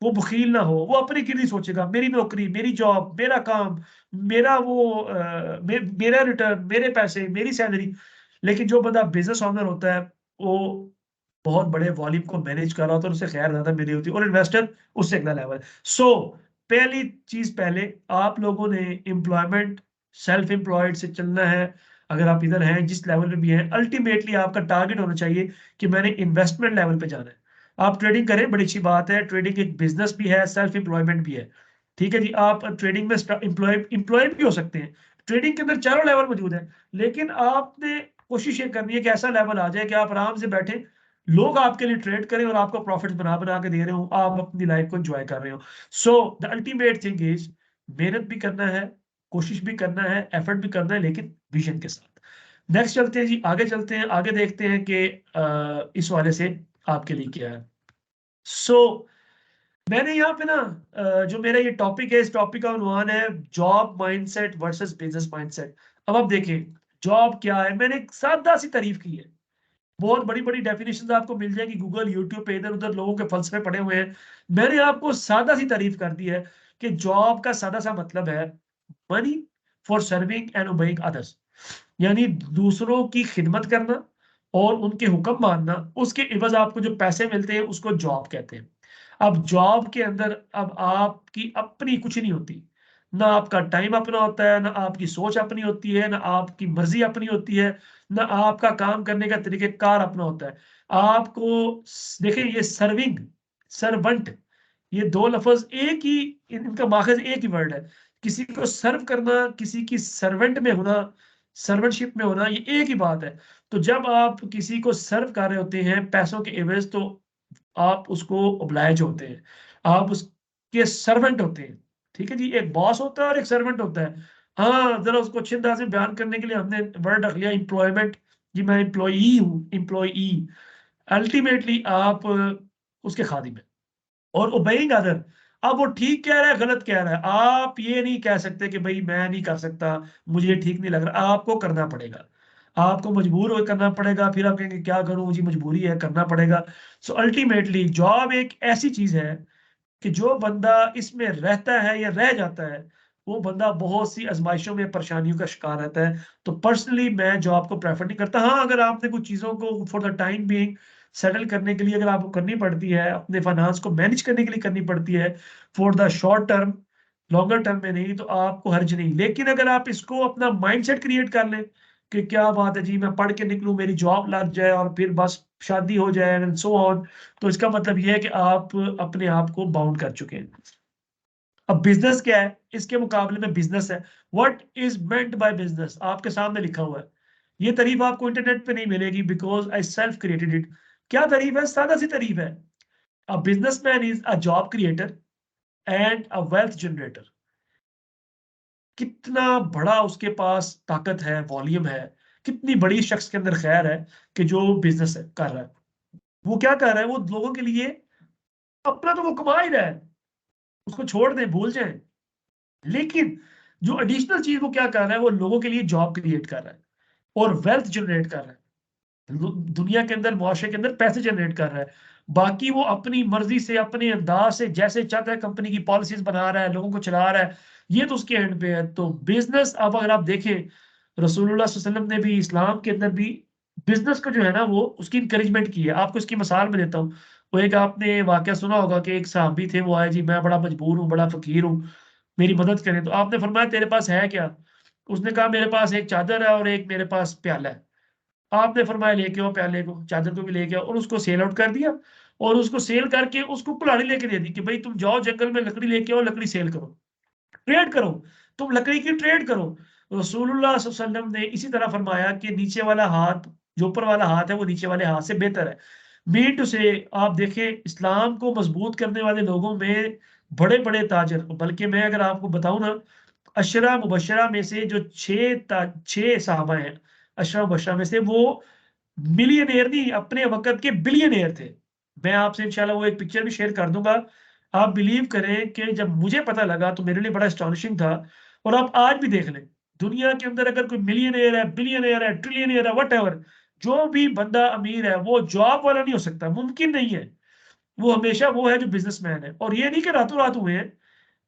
वो बखील ना हो, वो अपने के लिए सोचेगा, मेरी नौकरी, मेरी जॉब, मेरा काम, मेरा वो मेरा रिटर्न, मेरे पैसे, मेरी सैलरी। लेकिन जो बंदा बिज़नेस ओनर होता है, वो बहुत बड़े वॉल्यूम को मैनेज कर रहा होता है और उससे खैर ज़्यादा मिली होती है, और इन्वेस्टर उससे अगला लेवल है। पहली चीज़, पहले आप लोगों ने एम्प्लॉयमेंट, सेल्फ एम्प्लॉयड से चलना है। अगर आप इधर हैं, जिस लेवल पे भी हैं, अल्टीमेटली आपका टारगेट होना चाहिए कि मैंने इन्वेस्टमेंट लेवल पे जाना है। आप ट्रेडिंग करें, बड़ी अच्छी बात है, ट्रेडिंग एक बिज़नेस भी है, सेल्फ एम्प्लॉयमेंट भी है। ठीक है जी, आप ट्रेडिंग में एम्प्लॉय भी हो सकते हैं। ट्रेडिंग के अंदर चारों लेवल मौजूद है, लेकिन आपने कोशिश ये करनी है कि ऐसा लेवल आ जाए कि आप आराम से बैठे, लोग आपके लिए ट्रेड करें और आपको प्रॉफिट बना-बना के दे रहे हो, आप अपनी लाइफ को एन्जॉय कर रहे हो। द अल्टीमेट थिंग इज़ मेहनत भी करना है, कोशिश भी करना है, एफर्ट भी करना है, लेकिन विज़न के साथ। नेक्स्ट चलते हैं जी, आगे चलते हैं, आगे देखते हैं कि इस हवाले से आपके लिए क्या है। सो मैंने यहाँ पे ना जो मेरा ये टॉपिक है, इस टॉपिक का उन्वान है job mindset versus business mindset. अब आप देखिए, जॉब क्या है, मैंने एक सादा सी तारीफ की है। बहुत बड़ी-बड़ी डेफिनिशंस आपको मिल जाएगी गूगल, यूट्यूब पे, इधर-उधर लोगों के फलसफे पड़े हुए हैं। मैंने आपको सादा सी तारीफ कर दी है कि जॉब का सादा सा मतलब है money for serving and obeying others, यानी दूसरों की खिदमत करना और उनके हुक्म मानना, उसके इवज आपको जो पैसे मिलते हैं उसको जॉब कहते हैं। अब जॉब के अंदर अब आपकी अपनी कुछ नहीं होती, ना आपका टाइम अपना होता है, ना आपकी सोच अपनी होती है, ना आपकी मर्जी अपनी होती है, ना आपका काम करने का तरीकेकार अपना होता है। आपको देखिए, ये सर्विंग, सर्वेंट, ये दो लफ्ज एक ही, इनका माखज एक ही वर्ड है। किसी को सर्व करना, किसी की सर्वेंट में होना, सर्वेंटशिप में होना, ये एक ही बात है। तो जब आप किसी को सर्व कर रहे होते हैं पैसों के एवज, तो आप उसको ओब्लाइज होते हैं, आप उसके सर्वेंट होते हैं। ठीक है जी, एक बॉस होता है और एक सर्वेंट होता है। हाँ, जरा उसको अच्छे अंदाज में बयान करने के लिए हमने वर्ड रख लिया एम्प्लॉयमेंट। जी, मैं एम्प्लॉई हूँ, एम्प्लॉई। अल्टीमेटली आप उसके खादिम हैं। और ओबेइंग अदर, अब वो ठीक कह रहा है, गलत कह रहा है, आप ये नहीं कह सकते कि भाई मैं नहीं कर सकता, मुझे ये ठीक नहीं लग रहा, आपको करना पड़ेगा। आपको मजबूर होकर करना पड़ेगा, फिर आप कहेंगे क्या करूँ जी, मजबूरी है, करना पड़ेगा। अल्टीमेटली जॉब एक ऐसी चीज़ है कि जो बंदा इसमें रहता है या रह जाता है, वो बंदा बहुत सी आज़माइशों में, परेशानियों का शिकार रहता है। तो पर्सनली मैं जॉब को प्रेफ़र नहीं करता। हाँ, अगर आपने कुछ चीज़ों को for the time being settle करने के लिए अगर आपको करनी पड़ती है, अपने फाइनेंस को मैनेज करने के लिए करनी पड़ती है for the short term, longer term में नहीं, तो आपको हर्ज नहीं। लेकिन अगर आप इसको अपना माइंडसेट क्रिएट कर लें कि क्या बात है जी, मैं पढ़ के निकलूं, मेरी जॉब लग जाए और फिर बस शादी हो जाए एंड सो ऑन, तो इसका मतलब ये है कि आप अपने आप को बाउंड कर चुके हैं। अब बिजनेस क्या है इसके मुकाबले में? बिजनेस है, what is meant by business आपके सामने लिखा हुआ है। ये तारीफ आपको इंटरनेट पे नहीं मिलेगी, because I self created it. क्या तारीफ है? सादा सी तारीफ है। A businessman is a job creator and a wealth generator. कितना बड़ा उसके पास ताकत है, वॉल्यूम है, कितनी बड़ी शख्स के अंदर खैर है कि जो बिजनेस कर रहा है। वो क्या कर रहा है? वो लोगों के लिए अपना तो वो कमा ही रहा है, उसको छोड़ दें, भूल जाएं। लेकिन जो एडिशनल चीज वो क्या कर रहा है, वो लोगों के लिए जॉब क्रिएट कर रहा है और वेल्थ जनरेट कर रहा है, दुनिया के अंदर, मुआशरे के अंदर पैसे जनरेट कर रहा है। बाकी वो अपनी मर्जी से, अपने अंदाज से, जैसे चाहता है कंपनी की पॉलिसीज बना रहा है, लोगों को चला रहा है, ये तो उसके एंड पे है। तो बिजनेस, अब अगर आप देखें, रसूलुल्लाह सल्लल्लाहु अलैहि वसल्लम ने भी, इस्लाम के अंदर भी बिजनेस को जो है ना, वो उसकी इंकरेजमेंट की है। आपको इसकी मिसाल में देता हूँ। वो एक आपने वाकया सुना होगा कि एक साहबी थे, वो आए जी, मैं बड़ा मजबूर हूँ, बड़ा फकीर हूँ, मेरी मदद करें। तो आपने फरमाया तेरे पास है क्या? उसने कहा मेरे पास एक चादर है और एक मेरे पास प्याला है। आपने फरमाया लेके आओ प्याले को, चादर को भी लेके आओ, और उसको सेल आउट कर दिया। और उसको सेल करके उसको कुल्हाड़ी लेके दे दी कि भाई तुम जाओ जंगल में लकड़ी लेके आओ, लकड़ी सेल करो, ट्रेड करो, तुम लकड़ी की ट्रेड करो। रसूलुल्लाह सल्लल्लाहु अलैहि वसल्लम ने इसी तरह फरमाया कि नीचे वाला हाथ, जो ऊपर वाला हाथ है, वो नीचे वाले हाथ से बेहतर है। मीन टू से, आप देखें, इस्लाम को मजबूत करने वाले लोगों में बड़े बड़े ताजर, बल्कि मैं अगर आपको बताऊं ना, अशरा मुबशरा में से जो छह साहबा हैं, अशरा मुबशरा में से, वो मिलियनेयर नहीं, अपने वक्त के बिलियनेयर थे। मैं आपसे इंशाल्लाह वो एक पिक्चर भी शेयर कर दूंगा। आप बिलीव करें कि जब मुझे पता लगा तो मेरे लिए बड़ा एस्टॉनिशिंग था। और आप आज भी देख लें, दुनिया के अंदर अगर कोई मिलियनेयर है, बिलियनेयर है, ट्रिलियनेयर है, वट एवर, जो भी बंदा अमीर है, वो जॉब वाला नहीं हो सकता, मुमकिन नहीं है। वो हमेशा वो है जो बिजनेसमैन है। और ये नहीं कि रातों रात हुए हैं,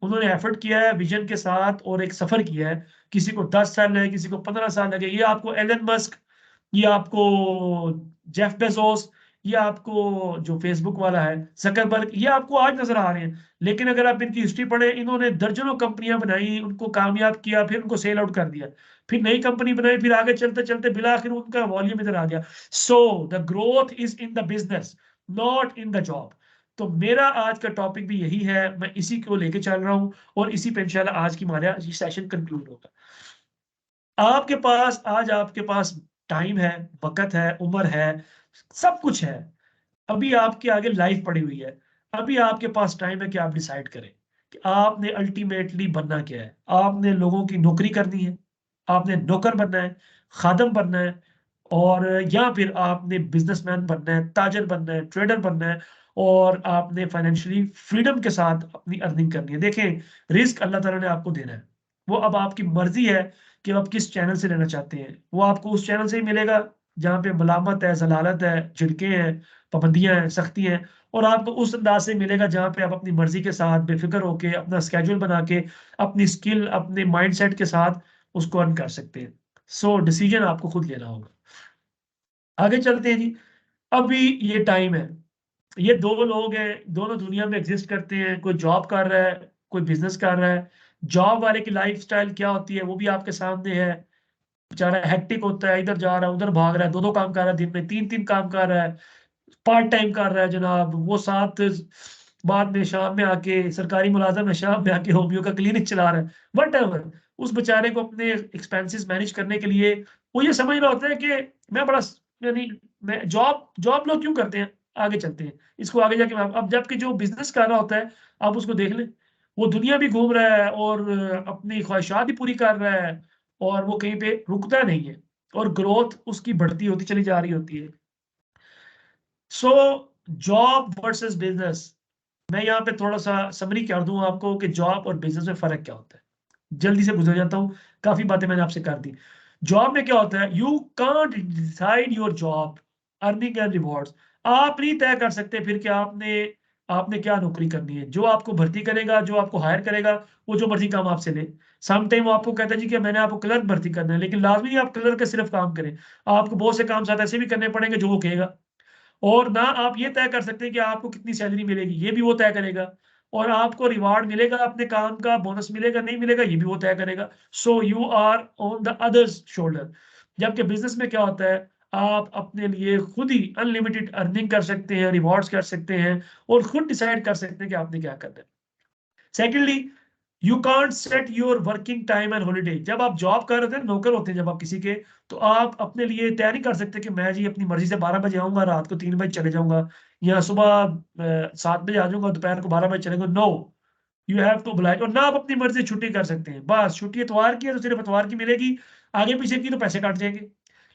उन्होंने एफर्ट किया है विजन के साथ और एक सफर किया है। किसी को 10 साल लगे, किसी को 15 साल लगे। ये आपको एलन मस्क, ये आपको जेफ बेजोस, ये आपको जो फेसबुक वाला है जकरबर्ग, ये आपको आज नजर आ रहे हैं। लेकिन अगर आप इनकी हिस्ट्री पढ़े, इन्होंने दर्जनों कंपनियां बनाई, उनको कामयाब किया, फिर उनको सेल आउट कर दिया, फिर नई कंपनी बनाई, फिर आगे चलते चलते बिला आखिर उनका वॉल्यूम इधर आ गया। So the growth is in the business, not in the job. तो मेरा आज का टॉपिक भी यही है, मैं इसी को लेके चल रहा हूं और इसी पे इंशाल्लाह आज की हमारा ये सेशन कंक्लूड होगा। आपके पास टाइम है, वक्त है, उम्र है, सब कुछ है। अभी आपके आगे लाइफ पड़ी हुई है। अभी आपके पास टाइम है कि आप डिसाइड करें कि आपने अल्टीमेटली बनना क्या है। आपने लोगों की नौकरी करनी है, आपने नौकर बनना है, खादम बनना है, और या फिर आपने बिजनेसमैन बनना है, ताजर बनना है, ट्रेडर बनना है, और आपने फाइनेंशियली फ्रीडम के साथ अपनी अर्निंग करनी है। देखें, रिस्क अल्लाह ताला ने आपको देना है, वो अब आपकी मर्जी है कि आप किस चैनल से लेना चाहते हैं। वो आपको उस चैनल से ही मिलेगा जहाँ पे मलामत है, जलालत है, झिड़कें हैं, पाबंदियां हैं, सख्ती हैं। और आपको उस अंदाज से मिलेगा जहाँ पे आप अपनी मर्जी के साथ बेफिक्र होके, अपना स्केड्यूल बना के, अपनी स्किल, अपने माइंडसेट के साथ उसको अर्न कर सकते हैं। सो डिसीजन आपको खुद लेना होगा। आगे चलते हैं जी। अभी ये टाइम है, ये दो लोग हैं, दोनों दुनिया में एग्जिस्ट करते हैं। कोई जॉब कर रहा है, कोई बिजनेस कर रहा है। जॉब वाले की लाइफस्टाइल क्या होती है वो भी आपके सामने है। बेचारा हेक्टिक होता है, इधर जा रहा है, उधर भाग रहा है, दो दो काम कर रहा है, दिन में तीन तीन काम कर रहा है, पार्ट टाइम कर रहा है जनाब। वो साथ बाद में शाम में आके सरकारी मुलाजम है, शाम में आके होमियो का क्लिनिक चला रहा है, वट एवर। उस बेचारे को अपने एक्सपेंसेस मैनेज करने के लिए वो ये समझ रहा होता है कि मैं बड़ा, यानी मैं जॉब जॉब लोग क्यों करते हैं। आगे चलते हैं इसको, आगे जाके अब जबकि जो बिजनेस कर रहा होता है, आप उसको देख लें, वो दुनिया भी घूम रहा है और अपनी ख्वाहिशात भी पूरी कर रहा है, और वो कहीं पे रुकता नहीं है, और ग्रोथ उसकी बढ़ती होती चली जा रही होती है। सो जॉब वर्सेस बिजनेस, मैं यहाँ पे थोड़ा सा समरी कर दूं आपको कि जॉब और बिजनेस में फर्क क्या होता है। जल्दी से गुजर जाता हूँ, काफी बातें मैंने आपसे कर दी। जॉब में क्या होता है, you can't decide your job, earning and rewards. आप नहीं तय कर सकते फिर कि आपने आपने क्या नौकरी करनी है। जो आपको भर्ती करेगा, जो आपको हायर करेगा, वो जो मर्जी काम आपसे ले। सम टाइम वो आपको कहता है जी कि मैंने आपको क्लर्क भर्ती करना है, लेकिन लाजमी नहीं आप क्लर्क के सिर्फ काम करें, आपको बहुत से काम साथ ऐसे भी करने पड़ेंगे जो वो कहेगा। और ना आप ये तय कर सकते हैं कि आपको कितनी सैलरी मिलेगी, ये भी वो तय करेगा। और आपको रिवार्ड मिलेगा अपने काम का, बोनस मिलेगा नहीं मिलेगा, ये भी वो तय करेगा। So you are on the others shoulder. जबकि बिजनेस में क्या होता है, आप अपने लिए खुद ही अनलिमिटेड अर्निंग कर सकते हैं, रिवॉर्ड्स कर सकते हैं, और खुद डिसाइड कर सकते हैं कि आपने क्या करना है। Secondly, you can't set your working time and holiday. जब आप जॉब कर रहे थे, नौकर होते हैं जब आप किसी के, तो आप अपने लिए तय नहीं कर सकते कि मैं जी अपनी मर्जी से 12 बजे आऊंगा, रात को 3 बजे चले जाऊंगा, या सुबह 7 बजे आ जाऊंगा, दोपहर को 12 बजे चले जाऊंगा। No, you have to oblige। और ना आप अपनी मर्जी से छुट्टी कर सकते हैं, बस छुट्टी इतवार की है तो सिर्फ इतवार की मिलेगी, आगे पीछे की तो पैसे काट जाएंगे।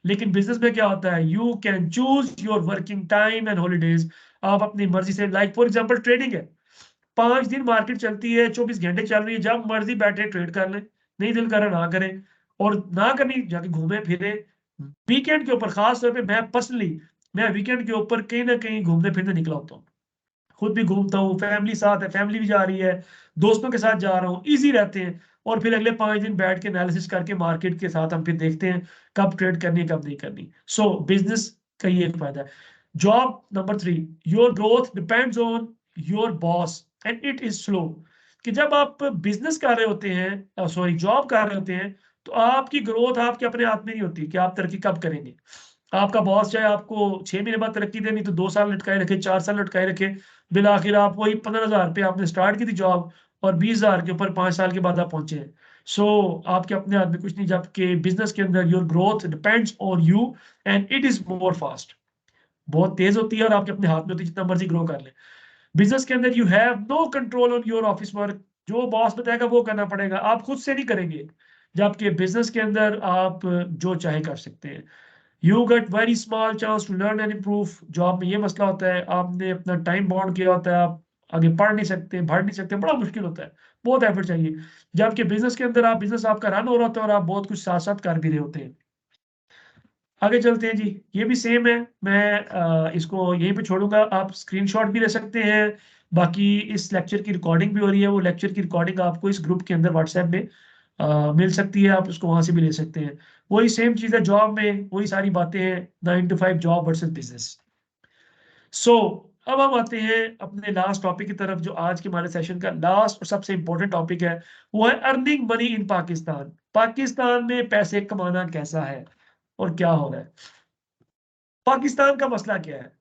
लेकिन बिजनेस में क्या होता है, you can choose your working time and holidays. आप अपनी मर्जी से, लाइक फॉर एग्जाम्पल ट्रेडिंग है, 5 दिन मार्केट चलती है, 24 घंटे चल रही है, जब मर्जी बैठे ट्रेड कर लें, नहीं दिल करे ना करें, और ना करनी जाके घूमे फिरे। वीकेंड के ऊपर खास तौर पे मैं पर्सनली, मैं वीकेंड के ऊपर कहीं ना कहीं घूमने फिरने निकला होता हूँ, खुद भी घूमता हूँ, फैमिली साथ है, फैमिली भी जा रही है, दोस्तों के साथ जा रहा हूँ, इजी रहते हैं। और फिर अगले 5 दिन बैठ के एनालिसिस करके मार्केट के साथ हम फिर देखते हैं कब ट्रेड करनी है कब नहीं करनी। सो बिजनेस का ये एक फायदा है। Job number 3, your growth depends on your boss and it is slow. कि जब आप बिजनेस कर रहे होते हैं, सॉरी जॉब कर रहे होते हैं, तो आपकी ग्रोथ आपके अपने हाथ में नहीं होती कि आप तरक्की कब करेंगे। आपका बॉस चाहे आपको 6 महीने बाद तरक्की देनी तो 2 साल लटकाए रखे, 4 साल लटकाए रखे, बिल आखिर आप वही 15,000 पे आपने स्टार्ट की थी जॉब, और 20,000 के ऊपर 5 साल के बाद आप पहुंचे हैं। सो आपके अपने हाथ में कुछ नहीं, जबकि बिजनेस के अंदर your growth depends on you and it is more fast, बहुत तेज होती है और आपके अपने हाथ में होती है, जितना मर्जी ग्रो कर ले। बिजनेस के अंदर you have no control on your office work. जो बॉस बताएगा वो करना पड़ेगा, आप खुद से नहीं करेंगे। जबकि बिजनेस के अंदर आप जो चाहे कर सकते हैं। You get very small chance to learn and improve. Job में ये मसला होता है, आपने अपना टाइम बाउंड किया होता है, आप आगे पढ़ नहीं सकते, बढ़ नहीं सकते, बड़ा मुश्किल होता है, बहुत एफर्ट चाहिए। जबकि बिजनेस के अंदर आप, बिजनेस आपका रन हो रहा होता है और आप बहुत कुछ साथ साथ कर भी रहे होते हैं। आगे चलते हैं जी, ये भी सेम है। मैं इसको यहीं पे छोड़ूंगा, आप स्क्रीनशॉट भी ले सकते हैं। बाकी इस लेक्चर की रिकॉर्डिंग भी हो रही है, वो लेक्चर की रिकॉर्डिंग आपको इस ग्रुप के अंदर व्हाट्सएप में मिल सकती है, आप उसको वहां से भी ले सकते हैं। वही सेम चीज़ है जॉब में, वही सारी बातें हैं, 9 to 5 जॉब वर्सेस बिजनेस। सो अब हम आते हैं अपने लास्ट टॉपिक की तरफ, जो आज के हमारे सेशन का लास्ट और सबसे इंपॉर्टेंट टॉपिक है, वो है earning money in Pakistan. Pakistan में पैसे कमाना कैसा है और क्या हो रहा है। पाकिस्तान का मसला क्या है,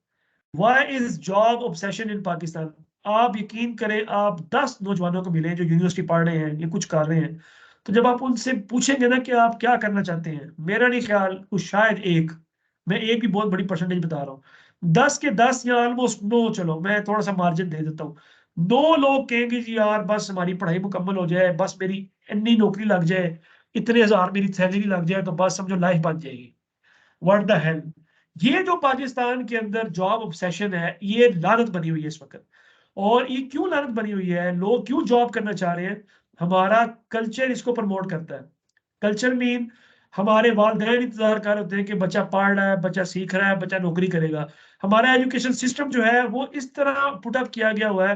वाई इज जॉब ऑब्सेशन इन पाकिस्तान। आप यकीन करें, आप 10 नौजवानों को मिले जो यूनिवर्सिटी पढ़ रहे हैं या कुछ कर रहे हैं, तो जब आप उनसे पूछेंगे ना कि आप क्या करना चाहते हैं, मेरा नहीं ख्याल कुछ, शायद एक, मैं एक भी बहुत बड़ी परसेंटेज बता रहा हूँ, 10 के 10 या ऑलमोस्ट 9, चलो मैं थोड़ा सा मार्जिन दे देता हूँ, 2 लोग कहेंगे जी यार बस हमारी पढ़ाई मुकम्मल हो जाए, बस मेरी इतनी नौकरी लग जाए, इतने हजार मेरी सैलरी लग जाए, तो बस समझो लाइफ बन जाएगी। What the hell. ये जो पाकिस्तान के अंदर जॉब ऑब्सेशन है, ये लानत बनी हुई है इस वक्त। और ये क्यों लानत बनी हुई है, लोग क्यों जॉब करना चाह रहे हैं, हमारा कल्चर इसको प्रमोट करता है। कल्चर मीन, हमारे वालिदैन इंतजार कर होते हैं कि बच्चा पढ़ रहा है, बच्चा सीख रहा है, बच्चा नौकरी करेगा। हमारा एजुकेशन सिस्टम जो है वो इस तरह पुटअप किया गया हुआ है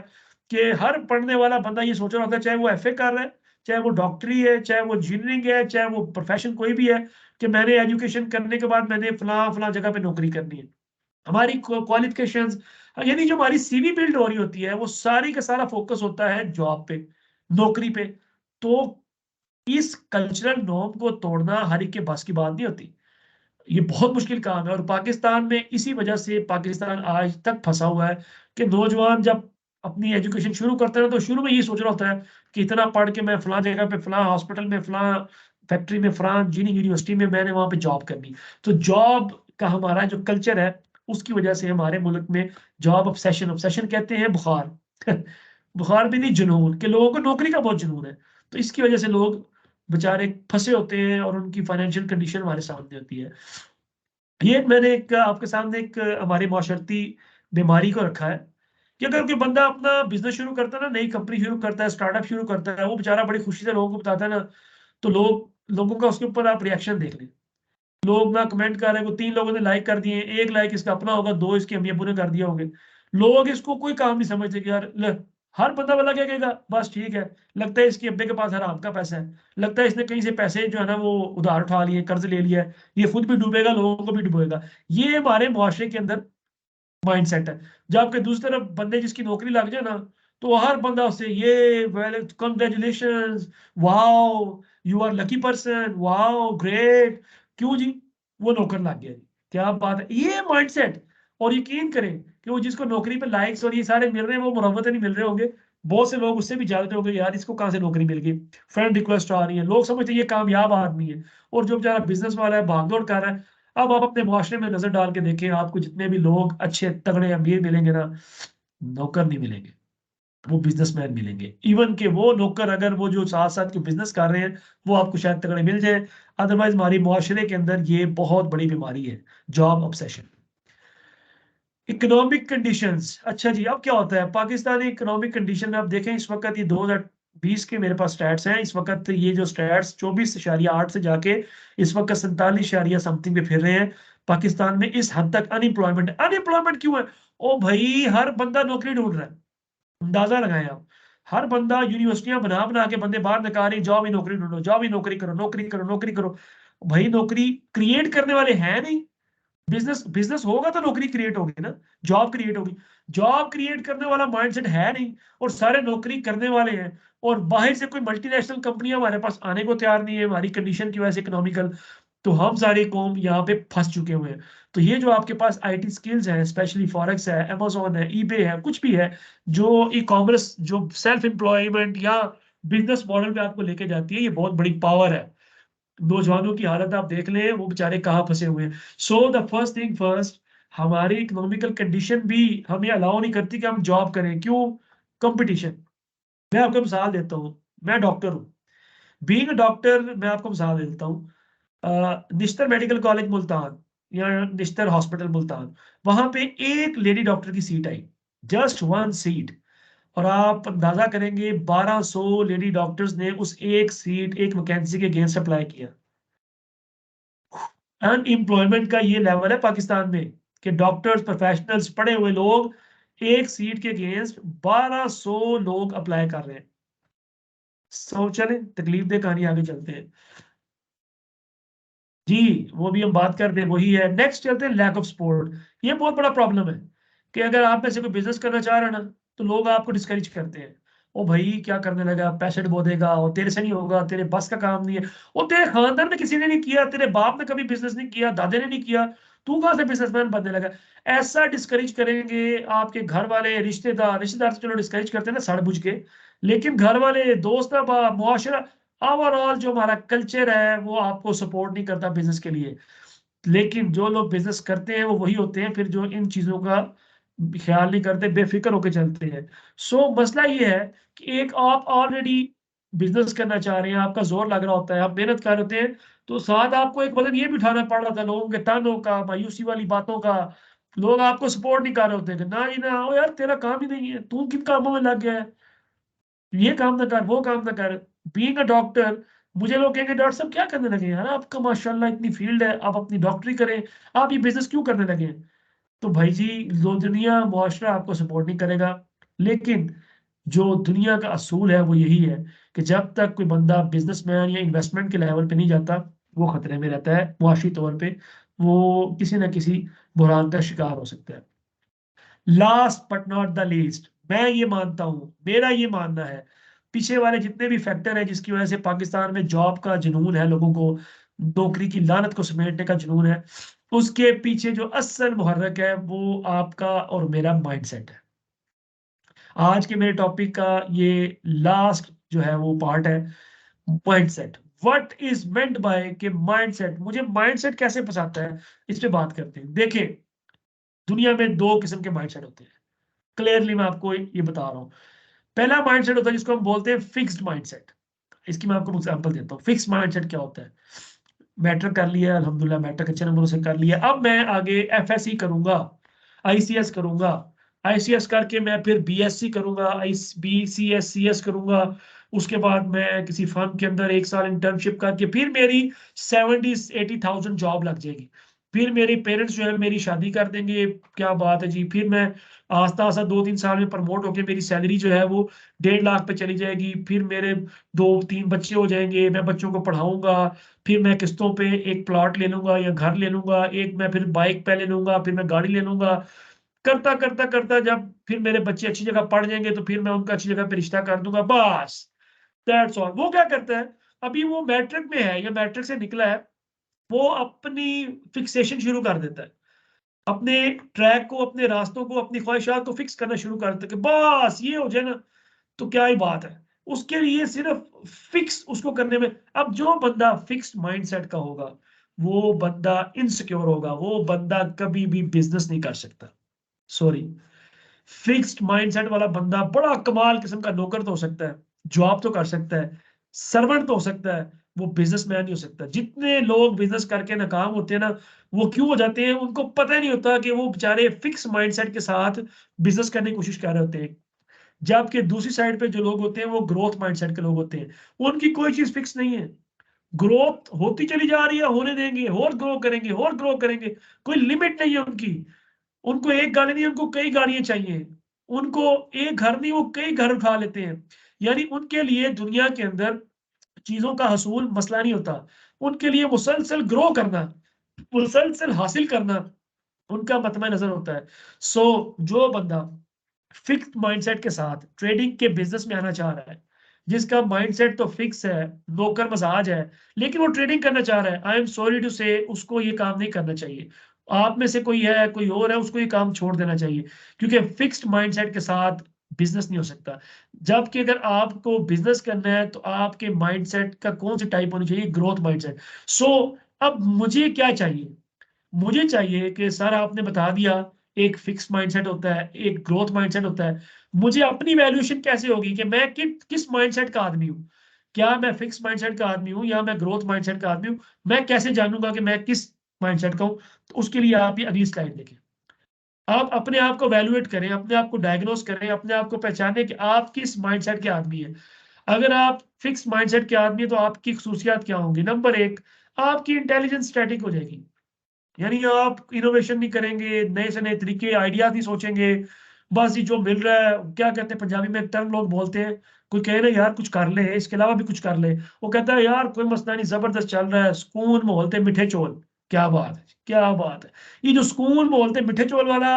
कि हर पढ़ने वाला बंदा ये सोच रहा होता है, चाहे वो एफए कर रहा है, चाहे वो डॉक्टरी है, चाहे वो इंजीनियरिंग है, चाहे वो प्रोफेशन कोई भी है, कि मैंने एजुकेशन करने के बाद मैंने फलां फलां जगह पे नौकरी करनी है। हमारी क्वालिफिकेशंस, यानी जो हमारी सीवी बिल्ड हो रही होती है, वो सारी का सारा फोकस होता है जॉब पे, नौकरी पे। तो इस कल्चरल नॉर्म को तोड़ना हर एक के बस की बात नहीं होती, ये बहुत मुश्किल काम है। और पाकिस्तान में इसी वजह से पाकिस्तान आज तक फंसा हुआ है कि नौजवान जब अपनी एजुकेशन शुरू करते हैं तो शुरू में ये सोच रहा होता है कि इतना पढ़ के मैं फलां जगह पे, फलां हॉस्पिटल में, फलां फैक्ट्री में, फलां यूनिवर्सिटी में मैंने वहां पे जॉब करनी। तो जॉब का हमारा जो कल्चर है, उसकी वजह से हमारे मुल्क में जॉब ऑब्सेशन, ऑब्सेशन कहते हैं बुखार बुखार भी नहीं, जुनून, के लोगों को नौकरी का बहुत जुनून है। तो इसकी वजह से लोग बेचारे फंसे होते हैं और उनकी फाइनेंशियल कंडीशन हमारे सामने होती है। ये मैंने एक आपके सामने एक हमारी माशरती बीमारी को रखा है कि अगर कोई बंदा अपना बिजनेस शुरू करता है ना, नई कंपनी शुरू करता है, स्टार्टअप शुरू करता है, वो बेचारा बड़ी खुशी से लोगों को बताता है ना, तो लोगों का उसके ऊपर आप रिएक्शन देख लें। लोग ना कमेंट कर रहे हैं, वो 3 लोगों ने लाइक कर दिए, एक लाइक इसका अपना होगा, 2 इसके अम्मी अब्बू ने कर दिया होंगे। लोग इसको कोई काम नहीं समझते कि यार हर बंदा वाला क्या कहेगा, बस ठीक है, लगता है इसके अब्बे के पास हराम का पैसा है, लगता है इसने कहीं से पैसे जो है ना वो उधार उठा लिए, कर्ज ले लिया है, ये खुद भी डूबेगा, लोगों को भी डुबोएगा। ये हमारे मुआशरे के अंदर माइंडसेट है। जबकि दूसरी तरफ बंदे जिसकी नौकरी लग जाए ना, तो हर बंदा उससे ये well congratulations, wow you are lucky person, wow great. क्यों जी? वो नौकर लग गया जी, क्या बात है, ये माइंडसेट। और यकीन करें कि वो जिसको नौकरी पे लाइक्स और ये सारे मिल रहे हैं, वो मुरव्वत नहीं मिल रहे होंगे। बहुत से लोग उससे भी ज्यादा होंगे, यार इसको कहाँ से नौकरी मिल गई, फ्रेंड रिक्वेस्ट आ रही है, लोग समझते हैं ये कामयाब आदमी है। और जो बेचारा बिजनेस वाला है, भागदौड़ कर रहा है। अब आप अपने मुआशरे में नजर डाल के देखें, आपको जितने भी लोग अच्छे तगड़े अमीर मिलेंगे ना, नौकर नहीं मिलेंगे, वो बिजनेसमैन मिलेंगे। इवन के वो नौकर, अगर वो जो साथ साथ के बिजनेस कर रहे हैं, वो आपको शायद तगड़े मिल जाए। अदरवाइज हमारी मुआशरे के अंदर ये बहुत बड़ी बीमारी है, जॉब ऑब्सेशन। इकोनॉमिक कंडीशंस, अच्छा जी, अब क्या होता है पाकिस्तानी इकोनॉमिक कंडीशन में? आप देखें इस वक्त ये 2020 के मेरे पास स्टैट्स हैं। इस वक्त ये जो स्टैट्स 24.8 से जाके इस वक्त 47 समथिंग पे फिर रहे हैं। पाकिस्तान में इस हद तक अनएम्प्लॉयमेंट, अनएम्प्लॉयमेंट क्यों है? ओ भाई, हर बंदा नौकरी ढूंढ रहा है। अंदाजा लगाएं आप, हर बंदा यूनिवर्सिटियां बना बना के बंदे बाहर निकाल रहे, जॉब ही नौकरी ढूंढो, जॉब ही नौकरी करो, नौकरी करो, नौकरी करो। भाई नौकरी क्रिएट करने वाले हैं नहीं। बिजनेस बिजनेस होगा तो नौकरी क्रिएट होगी ना, जॉब क्रिएट होगी। जॉब क्रिएट करने वाला माइंडसेट है नहीं, और सारे नौकरी करने वाले हैं। और बाहर से कोई मल्टीनेशनल कंपनियां हमारे पास आने को तैयार नहीं है, हमारी कंडीशन की वजह से इकोनॉमिकल। तो हम सारी कौम यहाँ पे फंस चुके हुए हैं। तो ये जो आपके पास आईटी स्किल्स हैं, स्पेशली फॉरेक्स है, अमेजोन है, ईबे है, कुछ भी है, जो ई कॉमर्स, जो सेल्फ एम्प्लॉयमेंट या बिजनेस मॉडल पे आपको लेके जाती है, ये बहुत बड़ी पावर है। नौजवानों की हालत आप देख लें, वो बेचारे कहाँ फंसे हुए हैं। So the first thing first, हमारी इकोनॉमिकल कंडीशन भी हमें अलाउ नहीं करती कि हम जॉब करें। क्यों? कंपटीशन। मैं आपको मिसाल देता हूँ, मैं डॉक्टर हूँ। बीइंग अ डॉक्टर, मैं आपको मिसाल दे देता हूँ। निश्तर मेडिकल कॉलेज मुल्तान या निश्तर हॉस्पिटल मुल्तान, वहां पे एक लेडी डॉक्टर की सीट आई, जस्ट वन सीट। और आप अंदाजा करेंगे 1200 लेडी डॉक्टर्स ने उस एक सीट, एक वैकेंसी के अगेंस्ट अप्लाई किया। अनएम्प्लॉयमेंट का ये लेवल है पाकिस्तान में, कि डॉक्टर्स, प्रोफेशनल्स, पढ़े हुए लोग एक सीट के अगेंस्ट 1200 लोग अप्लाई कर रहे हैं। सो चले तकलीफ दे कहानी, आगे चलते हैं जी। वो भी हम बात करते हैं, वही है। नेक्स्ट चलते हैं, लैक ऑफ सपोर्ट। ये बहुत बड़ा प्रॉब्लम है कि अगर आप में से कोई बिजनेस करना चाह रहे हैं ना, तो लोग आपको डिस्करेज करते हैं। ओ भाई क्या करने लगा, पैसे डुबो देगा, और तेरे से नहीं होगा, तेरे बस का काम नहीं है। वो तेरे खानदान में किसी ने नहीं किया, तेरे बाप ने कभी बिजनेस नहीं किया, दादे ने नहीं किया, तू कहां से बिजनेसमैन बनने लगा? ऐसा डिस्करेज करेंगे आपके घर वाले, रिश्तेदार। रिश्तेदार तो चलो डिस्करेज करते हैं ना सड़ बुझ के, लेकिन घर वाले, दोस्त, मुआशरा, ओवरऑल जो हमारा कल्चर है, वो आपको सपोर्ट नहीं करता बिजनेस के लिए। लेकिन जो लोग बिजनेस करते हैं वो वही होते हैं फिर जो इन चीजों का ख्याल नहीं करते, बेफिक्र होकर चलते हैं। सो मसला ये है कि एक आप ऑलरेडी बिजनेस करना चाह रहे हैं, आपका जोर लग रहा होता है, आप मेहनत कर रहे होते हैं, तो साथ आपको एक वजन ये भी उठाना पड़ रहा था, लोगों के तानों का, मायूसी वाली बातों का। लोग आपको सपोर्ट नहीं कर रहे होते कि ना जी ना, ओ यार तेरा काम ही नहीं है, तू किन कामों में लग गया है, ये काम ना कर, वो काम ना कर। बीइंग अ डॉक्टर, मुझे लोग कहेंगे डॉक्टर साहब क्या करने लगे हैं यार, आपका माशाल्लाह इतनी फील्ड है, आप अपनी डॉक्टरी करें, आप ये बिजनेस क्यों करने लगे हैं? तो भाई जी, लो दुनिया मुआशरा आपको सपोर्ट नहीं करेगा। लेकिन जो दुनिया का असूल है वो यही है कि जब तक कोई बंदा बिजनेसमैन या इन्वेस्टमेंट के लेवल पे नहीं जाता, वो खतरे में रहता है मुआशी तौर पे। वो किसी ना किसी बुहरान का शिकार हो सकता है। Last but not the least, मैं ये मानता हूं, मेरा ये मानना है, पीछे वाले जितने भी फैक्टर हैं जिसकी वजह से पाकिस्तान में जॉब का जुनून है, लोगों को नौकरी की लानत को समेटने का जुनून है, उसके पीछे जो असल मुहर्रक है वो आपका और मेरा माइंडसेट है। आज के मेरे टॉपिक का ये लास्ट जो है वो पार्ट है, mindset. What is meant by के माइंडसेट, मुझे माइंडसेट कैसे फंसाता है, इस पे बात करते हैं। देखिए, दुनिया में दो किस्म के माइंडसेट होते हैं, क्लियरली मैं आपको ये बता रहा हूं। पहला माइंडसेट होता है जिसको हम बोलते हैं फिक्स्ड माइंडसेट। इसकी मैं आपको एग्जांपल देता हूँ। फिक्स्ड माइंडसेट क्या होता है? मैट्रिक कर लिया, अल्हम्दुलिल्लाह मैट्रिक अच्छे नंबरों से कर लिया, अब मैं आगे एफएससी करूंगा, आईसीएस करूंगा, आईसीएस करके मैं फिर बीएससी करूंगा, आई बीसीएस सीएस करूंगा। उसके बाद मैं किसी फर्म के अंदर 1 साल इंटर्नशिप करके फिर मेरी 70-80 थाउजेंड जॉब लग जाएगी। फिर मेरे पेरेंट्स जो है मेरी शादी कर देंगे, क्या बात है जी। फिर मैं आस्ता आस्ता 2-3 साल में प्रमोट होकर मेरी सैलरी जो है वो 1.5 लाख पे चली जाएगी। फिर मेरे 2-3 बच्चे हो जाएंगे, मैं बच्चों को पढ़ाऊंगा। फिर मैं किस्तों पे एक प्लॉट ले लूंगा या घर ले लूंगा, एक मैं फिर बाइक पे ले लूंगा, फिर मैं गाड़ी ले लूंगा। करता करता करता जब फिर मेरे बच्चे अच्छी जगह पढ़ जाएंगे तो फिर मैं उनका अच्छी जगह पे रिश्ता कर दूंगा, बस दैट्स ऑल। वो क्या करता है, अभी वो मैट्रिक में है या मैट्रिक से निकला है, वो अपनी फिक्सेशन शुरू कर देता है, अपने ट्रैक को, अपने रास्तों को, अपनी ख्वाहिशात को फिक्स करना शुरू कर देता है कि बस ये हो जाए ना तो क्या ही बात है। उसके लिए सिर्फ फिक्स उसको करने में, अब जो बंदा फिक्स्ड माइंडसेट का होगा वो बंदा इनसिक्योर होगा, वो बंदा कभी भी बिजनेस नहीं कर सकता। सॉरी, फिक्स्ड माइंडसेट वाला बंदा बड़ा कमाल किस्म का नौकर तो हो सकता है, जॉब तो कर सकता है, सर्वेंट तो हो सकता है, वो बिजनेसमैन नहीं हो सकता। जितने लोग बिजनेस करके नाकाम होते हैं ना, वो क्यों हो जाते हैं, उनको पता ही नहीं होता कि वो बेचारे फिक्स माइंडसेट के साथ बिजनेस करने की कोशिश कर रहे होते हैं। जबकि दूसरी साइड पे जो लोग होते हैं वो ग्रोथ माइंडसेट के लोग होते हैं, उनकी कोई चीज फिक्स नहीं है, ग्रोथ होती चली जा रही है, होने देंगे और ग्रो करेंगे और ग्रो करेंगे, कोई लिमिट नहीं है उनकी। उनको एक गाड़ी नहीं, उनको कई गाड़ियां चाहिए, उनको एक घर नहीं, वो कई घर उठा लेते हैं। यानी उनके लिए दुनिया के अंदर चीजों का हसूल मसला नहीं होता, उनके लिए मुसलसल ग्रो करना, मुसलसल हासिल करना उनका मतम नजर होता है। सो जो बंदा फिक्स्ड माइंडसेट के साथ ट्रेडिंग के बिजनेस में आना चाह रहा है, जिसका माइंडसेट तो फिक्स है, नौकर मजाज है, लेकिन वो ट्रेडिंग करना चाह रहा है, आई एम सॉरी टू से उसको ये काम नहीं करना चाहिए। आप में से कोई है, कोई और है, उसको ये काम छोड़ देना चाहिए, क्योंकि फिक्स्ड माइंडसेट के साथ बिजनेस नहीं हो सकता। जबकि अगर आपको बिजनेस करना है तो आपके माइंडसेट का कौन सी टाइप होनी चाहिए, ग्रोथ माइंडसेट। सो अब मुझे क्या चाहिए, मुझे चाहिए कि सर आपने बता दिया एक फिक्स माइंडसेट होता है, एक ग्रोथ माइंडसेट होता है, मुझे अपनी वैल्यूएशन कैसे होगी कि मैं किस माइंडसेट का आदमी हूँ, क्या मैं फिक्स माइंडसेट का आदमी हूँ या मैं ग्रोथ माइंडसेट का आदमी हूँ, मैं कैसे जानूंगा कि मैं किस माइंडसेट का हूँ। तो उसके लिए आप ये अगली स्लाइड देखें, आप अपने आप को वैल्यूएट करें, अपने आप को डायग्नोस करें, अपने आप को पहचानें कि आप किस माइंडसेट के आदमी हैं। अगर आप फिक्स माइंडसेट के आदमी हैं तो आपकी खसूसियात क्या होंगी, नंबर एक, आपकी इंटेलिजेंस स्टैटिक हो जाएगी, यानी आप इनोवेशन नहीं करेंगे, नए से नए तरीके आइडियाज नहीं सोचेंगे, बस ये जो मिल रहा है, क्या कहते हैं पंजाबी में एक टर्म लोग बोलते हैं, कोई कहे ना यार कुछ कर ले, इसके अलावा भी कुछ कर ले, वो कहता है यार कोई मसला नहीं, जबरदस्त चल रहा है, सुकून मोहलते मीठे चोल। क्या बात है, क्या बात है। ये जो सुकून मोहलते मीठे चोल वाला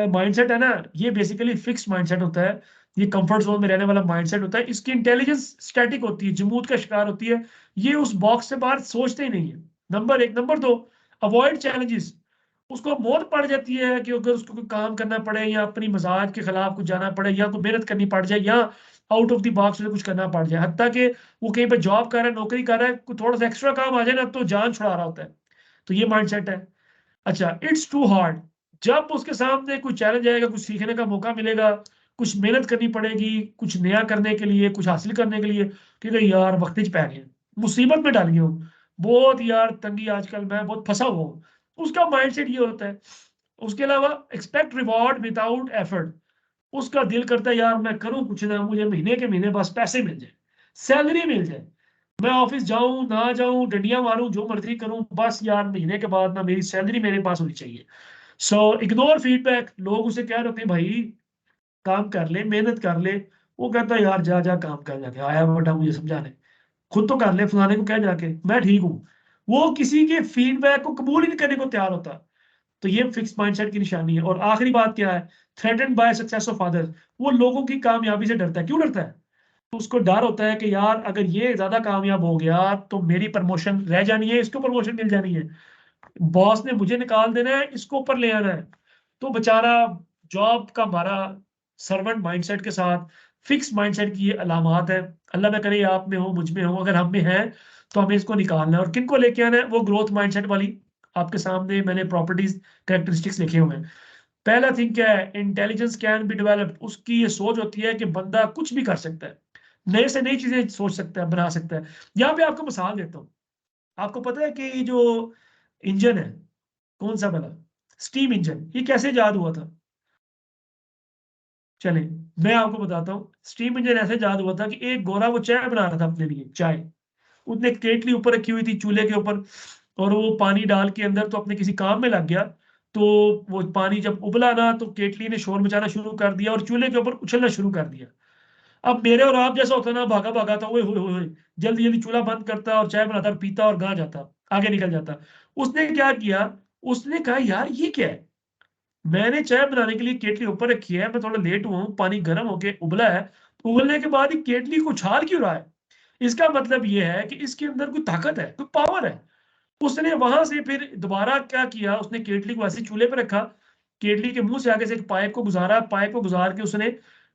माइंडसेट है ना, ये बेसिकली फिक्स माइंडसेट होता है, ये कंफर्ट जोन में रहने वाला माइंडसेट होता है, इसकी इंटेलिजेंस स्टैटिक होती है, जमूद का शिकार होती है, ये उस बॉक्स से बाहर सोचते ही नहीं है। नंबर एक, नंबर दो, अवॉइड चैलेंजेस, उसको मौत पड़ जाती है कि अगर उसको कोई काम करना पड़े या अपनी मजाज के खिलाफ कुछ जाना पड़े या कोई मेहनत करनी पड़ जाए या आउट ऑफ द बॉक्स कुछ करना पड़ जाए, हत्ता कि वो कहीं पे जॉब कर रहा है, नौकरी कर रहा है, कोई थोड़ा सा एक्स्ट्रा काम आ जाए ना तो जान छुड़ा रहा होता है। तो ये माइंडसेट है। अच्छा, इट्स टू हार्ड, जब उसके सामने कुछ चैलेंज आएगा, कुछ सीखने का मौका मिलेगा, कुछ मेहनत करनी पड़ेगी कुछ नया करने के लिए, कुछ हासिल करने के लिए, क्योंकि यार वक्त पै गए, मुसीबत में डाल गया हूँ, बहुत यार तंगी, आजकल मैं बहुत फंसा हुआ हूँ, उसका माइंडसेट ये होता है। उसके अलावा एक्सपेक्ट रिवॉर्ड विदाउट एफर्ट, उसका दिल करता है यार मैं करूं कुछ ना, मुझे महीने के महीने बस पैसे मिल जाए, सैलरी मिल जाए, मैं ऑफिस जाऊं ना जाऊं, डंडियां मारूं, जो मर्जी करूं, बस यार महीने के बाद ना मेरी सैलरी मेरे पास होनी चाहिए। सो इग्नोर फीडबैक, लोग उसे कह रहे होते हैं भाई काम कर ले, मेहनत कर ले, वो कहता है यार जा जा काम कर, जाके आया बड़ा मुझे समझाने, खुद तो कर ले, फलाने को कह जाके मैं ठीक हूँ। वो किसी के फीडबैक को कबूल ही नहीं करने को तैयार होता। तो ये फिक्स माइंडसेट की निशानी है। और आखिरी बात क्या है, threatened bye success of others, वो लोगों की कामयाबी से डरता है। क्यों डरता है, तो उसको डर होता है कि यार अगर ये ज्यादा कामयाब हो गया तो मेरी प्रमोशन रह जानी है, इसको प्रमोशन मिल जानी है, बॉस ने मुझे निकाल देना है, इसको ऊपर ले आना है। तो बेचारा जॉब का हमारा सर्वेंट माइंडसेट के साथ फिक्स माइंडसेट की ये अलामात है। अल्लाह ना करे आप में हो, मुझ में हो, अगर हम में है तो हमें इसको निकालना है। और किनको लेके आना है, वो ग्रोथ माइंडसेट वाली, आपके सामने मैंने प्रॉपर्टीज कैरेक्टरिस्टिक्स लिखे हुए हैं। पहला थिंग क्या है, इंटेलिजेंस कैन बी डेवलप्ड, उसकी ये सोच होती है कि बंदा कुछ भी कर सकता है, नए से नई चीजें सोच सकता है, बना सकता है। यहाँ पे आपको मिसाल देता हूँ, आपको पता है कि ये जो इंजन है, कौन सा वाला, स्टीम इंजन, ये कैसे इजाद हुआ था। चले मैं आपको बताता हूँ, स्टीम इंजन ऐसे इजाद हुआ था कि एक गोरा वो चाय बना रहा था अपने लिए, चाय, उसने केटली ऊपर रखी हुई थी चूल्हे के ऊपर, और वो पानी डाल के अंदर तो अपने किसी काम में लग गया, तो वो पानी जब उबला ना तो केटली ने शोर मचाना शुरू कर दिया और चूल्हे के ऊपर उछलना शुरू कर दिया। अब मेरे और आप जैसा होता ना, भागा भागा था, ओए होए होए, जल्दी जल्दी चूल्हा बंद करता और चाय बनाता और पीता और गां जाता, आगे निकल जाता। उसने क्या किया, उसने कहा यार ये क्या है, मैंने चाय बनाने के लिए केटली ऊपर रखी है, मैं थोड़ा लेट हुआ हूँ, पानी गर्म होके उबला है, तो उबलने के बाद ही केटली को उछाल क्यों रहा है? इसका मतलब ये है कि इसके अंदर कोई ताकत है, कोई पावर है। उसने वहां से फिर दोबारा क्या किया, उसने केटली को ऐसे चूल्हे पे रखा, केटली के मुंह से आगे से एक पाइप को गुजारा, पाइप को गुजार के उसने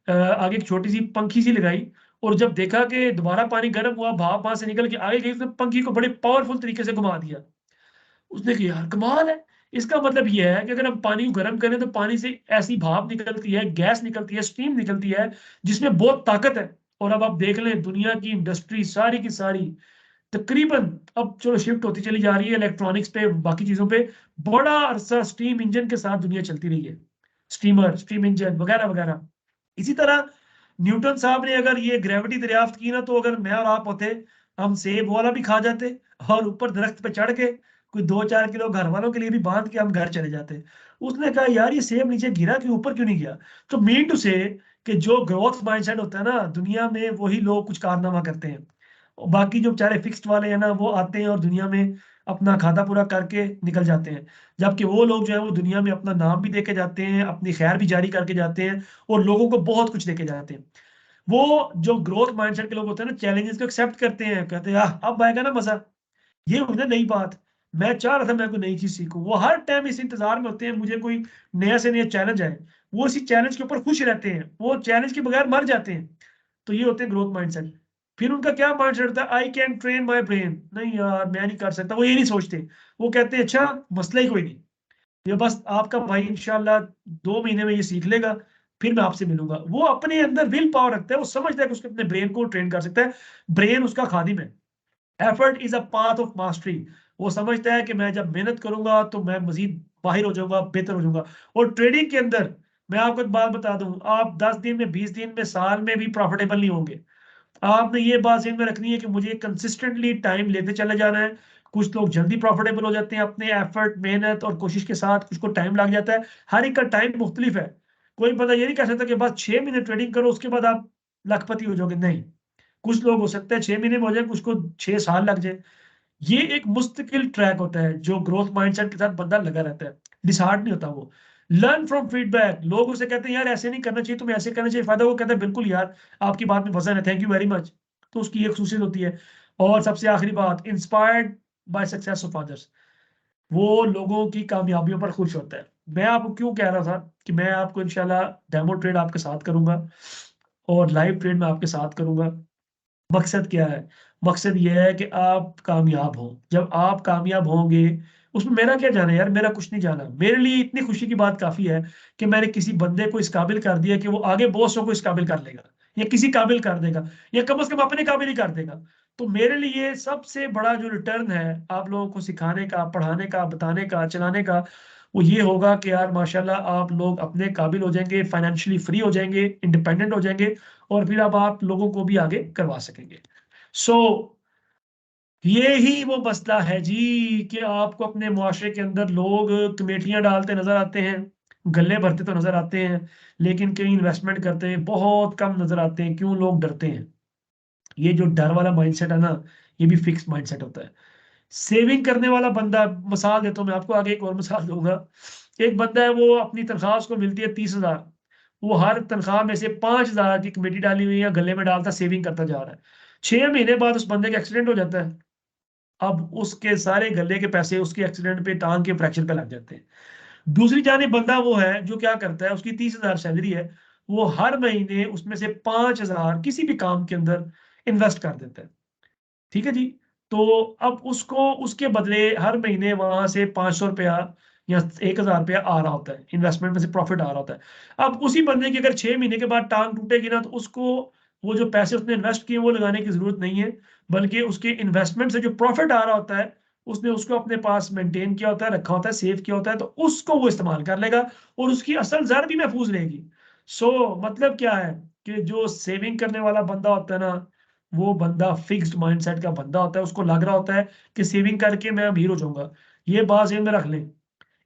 आगे एक छोटी सी पंखी सी लगाई, और जब देखा कि दोबारा पानी गर्म हुआ, भाप वहां से निकल के आगे गई, उसने पंखी को बड़े पावरफुल तरीके से घुमा दिया। उसने कहा यार कमाल है। इसका मतलब यह है कि अगर हम पानी को गर्म करें तो पानी से ऐसी भाप निकलती है, गैस निकलती है, स्टीम निकलती है, जिसमें बहुत ताकत है। और अब आप देख लें, दुनिया की इंडस्ट्री सारी की सारी तकरीबन अब चलो शिफ्ट होती चली जा रही है इलेक्ट्रॉनिक्स पे, बाकी चीजों पे। बड़ा अरसा स्टीम इंजन के साथ दुनिया चलती रही है, स्टीमर, स्टीम इंजन वगैरह वगैरह। इसी तरह न्यूटन साहब ने अगर ये ग्रेविटी दरियाफ्त की ना, तो अगर मैं और आप होते, हम सेब वाला भी खा जाते, और ऊपर दरख्त पे चढ़ के कोई 2-4 किलो घर वालों के लिए भी बांध के हम घर चले जाते। उसने कहा यार ये सेब नीचे गिरा क्यों, ऊपर क्यों नहीं गया? तो मीन टू से कि जो ग्रोथ माइंडसेट होता है ना दुनिया में, वही लोग कुछ कारनामा करते हैं। और बाकी जो बेचारे फिक्स्ड वाले हैं ना, वो आते हैं और दुनिया में अपना खाता पूरा करके निकल जाते हैं। जबकि वो लोग जो है वो दुनिया में अपना नाम भी देके जाते हैं, अपनी खैर भी जारी करके जाते हैं, और लोगों को बहुत कुछ देके जाते हैं। वो जो ग्रोथ माइंडसेट के लोग होते हैं ना, चैलेंजेस को एक्सेप्ट करते हैं, कहते हैं अब आएगा ना मजा। ये हुई ना नई बात। मैं चाह रहा था मैं कोई नई चीज सीखूं, वो हर टाइम इस इंतजार में होते हैं मुझे कोई नया से नया चैलेंज आए। वो इसी चैलेंज के ऊपर खुश रहते हैं, वो चैलेंज के बगैर मर जाते हैं। तो ये होते हैं ग्रोथ माइंडसेट। फिर उनका क्या माइंडसेट होता है, I can train my brain, नहीं यार मैं नहीं कर सकता, वो ये नहीं सोचते। वो कहते हैं अच्छा मसला ही कोई नहीं, ये बस आपका भाई इंशाल्लाह 2 महीने में ये सीख लेगा, फिर मैं आपसे मिलूंगा। वो अपने अंदर विल पावर रखता है, वो समझता है कि उसके अपने ब्रेन को ट्रेन कर सकता है। ब्रेन उसका खादिम है। Effort is a path of mastery. वो समझता है कि मैं जब मेहनत करूंगा तो मैं मजीद माहिर हो जाऊंगा, बेहतर हो जाऊंगा। और ट्रेडिंग के अंदर मैं आपको एक बात बता दूं, आप 10 दिन में, 20 दिन में, साल में भी प्रॉफिटेबल नहीं होंगे। आपने ये बात ज़हन में रखनी है कि मुझे कंसिस्टेंटली टाइम लेते चले जाना है। कुछ लोग जल्दी प्रॉफिटेबल हो जाते हैं अपने एफर्ट, मेहनत और कोशिश के साथ, कुछ को टाइम लग जाता है। हर एक का टाइम मुख्तलिफ है। कोई बंदा ये नहीं कह सकता कि बस 6 महीने ट्रेडिंग करो उसके बाद आप लखपति हो जाओगे, नहीं। कुछ लोग हो सकता है 6 महीने में हो जाए, कुछ को 6 साल लग जाए। ये एक मुस्तकिल ट्रैक होता है जो ग्रोथ माइंडसेट के साथ बंदा लगा रहता है, डिसहार्ड नहीं होता वो। Learn from feedback. लोग उसे कहते हैं यार ऐसे नहीं करना चाहिए, तुम्हें ऐसे करना चाहिए, फायदा। वो कहता है बिल्कुल यार, आपकी बात में वजन है, थैंक यू वेरी मच। तो उसकी एक खसूसियत होती है। और सबसे आखिरी बात, inspired by success of others. वो लोगों की कामयाबियों पर खुश होता है। मैं आपको क्यों कह रहा था कि मैं आपको इंशाल्लाह डेमो ट्रेड आपके साथ करूंगा, और लाइव ट्रेड में आपके साथ करूंगा। मकसद क्या है? मकसद ये है कि आप कामयाब हो। जब आप कामयाब होंगे, उसमें मेरा क्या जाना है यार, मेरा कुछ नहीं जाना। मेरे लिए इतनी खुशी की बात काफी है कि मैंने किसी बंदे को इस काबिल कर दिया कि वो आगे बॉसों को इस काबिल कर लेगा, या किसी काबिल कर देगा, या कम से कम अपने काबिल ही कर देगा। तो मेरे लिए सबसे बड़ा जो रिटर्न है आप लोगों को सिखाने का, पढ़ाने का, बताने का, चलाने का, वो ये होगा कि यार माशाल्लाह आप लोग अपने काबिल हो जाएंगे, फाइनेंशियली फ्री हो जाएंगे, इंडिपेंडेंट हो जाएंगे, और फिर अब आप लोगों को भी आगे करवा सकेंगे। सो ये ही वो मसला है जी, कि आपको अपने मुआशरे के अंदर लोग कमेटियां डालते नजर आते हैं, गल्ले भरते तो नजर आते हैं, लेकिन कहीं इन्वेस्टमेंट करते हैं बहुत कम नजर आते हैं। क्यों? लोग डरते हैं। ये जो डर वाला माइंडसेट है ना, ये भी फिक्स्ड माइंडसेट होता है। सेविंग करने वाला बंदा, मिसाल देता हूं मैं आपको, आगे एक और मिसाल दूंगा। एक बंदा है, वो अपनी तनख्वाह उसको मिलती है 30,000, वो हर तनख्वाह में से 5,000 की कमेटी डाली हुई है, गले में डालता सेविंग करता जा रहा है। 6 महीने बाद उस बंदे का एक्सीडेंट हो जाता है। अब उसके सारे गले के पैसे उसके एक्सीडेंट पे, टांग के फ्रैक्चर पे लग जाते हैं। दूसरी जाने बंदा वो है जो क्या करता है, उसकी 30,000 सैलरी है, वो हर महीने उसमें से 5,000 किसी भी काम के अंदर इन्वेस्ट कर देता है। ठीक है जी। तो अब उसको उसके बदले हर महीने वहां से 500 रुपया या 1,000 रुपया आ रहा होता है, इन्वेस्टमेंट में से प्रॉफिट आ रहा होता है। अब उसी बंदे की अगर 6 महीने के बाद टांग टूटेगी ना, तो उसको वो जो पैसे उसने इन्वेस्ट किए वो लगाने की जरूरत नहीं है, बल्कि उसके इन्वेस्टमेंट से जो प्रॉफिट आ रहा होता है, उसने उसको अपने पास मेंटेन किया होता है, रखा होता है, सेव किया होता है, तो उसको वो इस्तेमाल कर लेगा, और उसकी असल जर भी महफूज रहेगी। मतलब क्या है कि जो सेविंग करने वाला बंदा होता है ना, वो बंदा फिक्स्ड माइंडसेट का बंदा होता है। उसको लग रहा होता है कि सेविंग करके मैं अमीर हो जाऊंगा। ये बात ज़हन में रख लें।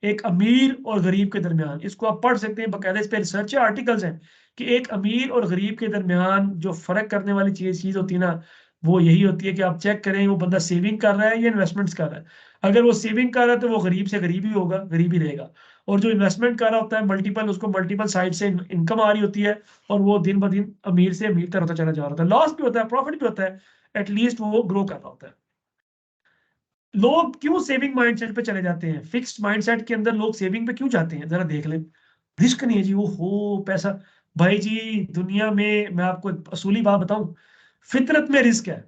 एक अमीर और गरीब के दरमियान, इसको आप पढ़ सकते हैं, बकायदा इस पे रिसर्च है, आर्टिकल्स हैं, कि एक अमीर और गरीब के दरमियान जो फर्क करने वाली चीज होती है ना, वो यही होती है कि आप चेक करें वो बंदा सेविंग कर रहा है या इन्वेस्टमेंट्स कर रहा है। अगर वो सेविंग कर रहा है तो वो गरीब से गरीब ही होगा, गरीब ही रहेगा। और जो इन्वेस्टमेंट कर रहा होता है मल्टीपल, उसको मल्टीपल साइड से इनकम आ रही होती है, और वो दिन ब दिन अमीर से अमीर तरह होता चला जा रहा है। लॉस भी होता है, प्रॉफिट भी होता है, एटलीस्ट वो ग्रो कर रहा होता है। लोग क्यों सेविंग माइंडसेट पे चले जाते हैं? फिक्स्ड माइंडसेट के अंदर लोग सेविंग पे क्यों जाते हैं? जरा देख लें। रिस्क नहीं है जी, वो हो पैसा। भाई जी, दुनिया में मैं आपको असूली बात बताऊं, फितरत में रिस्क है।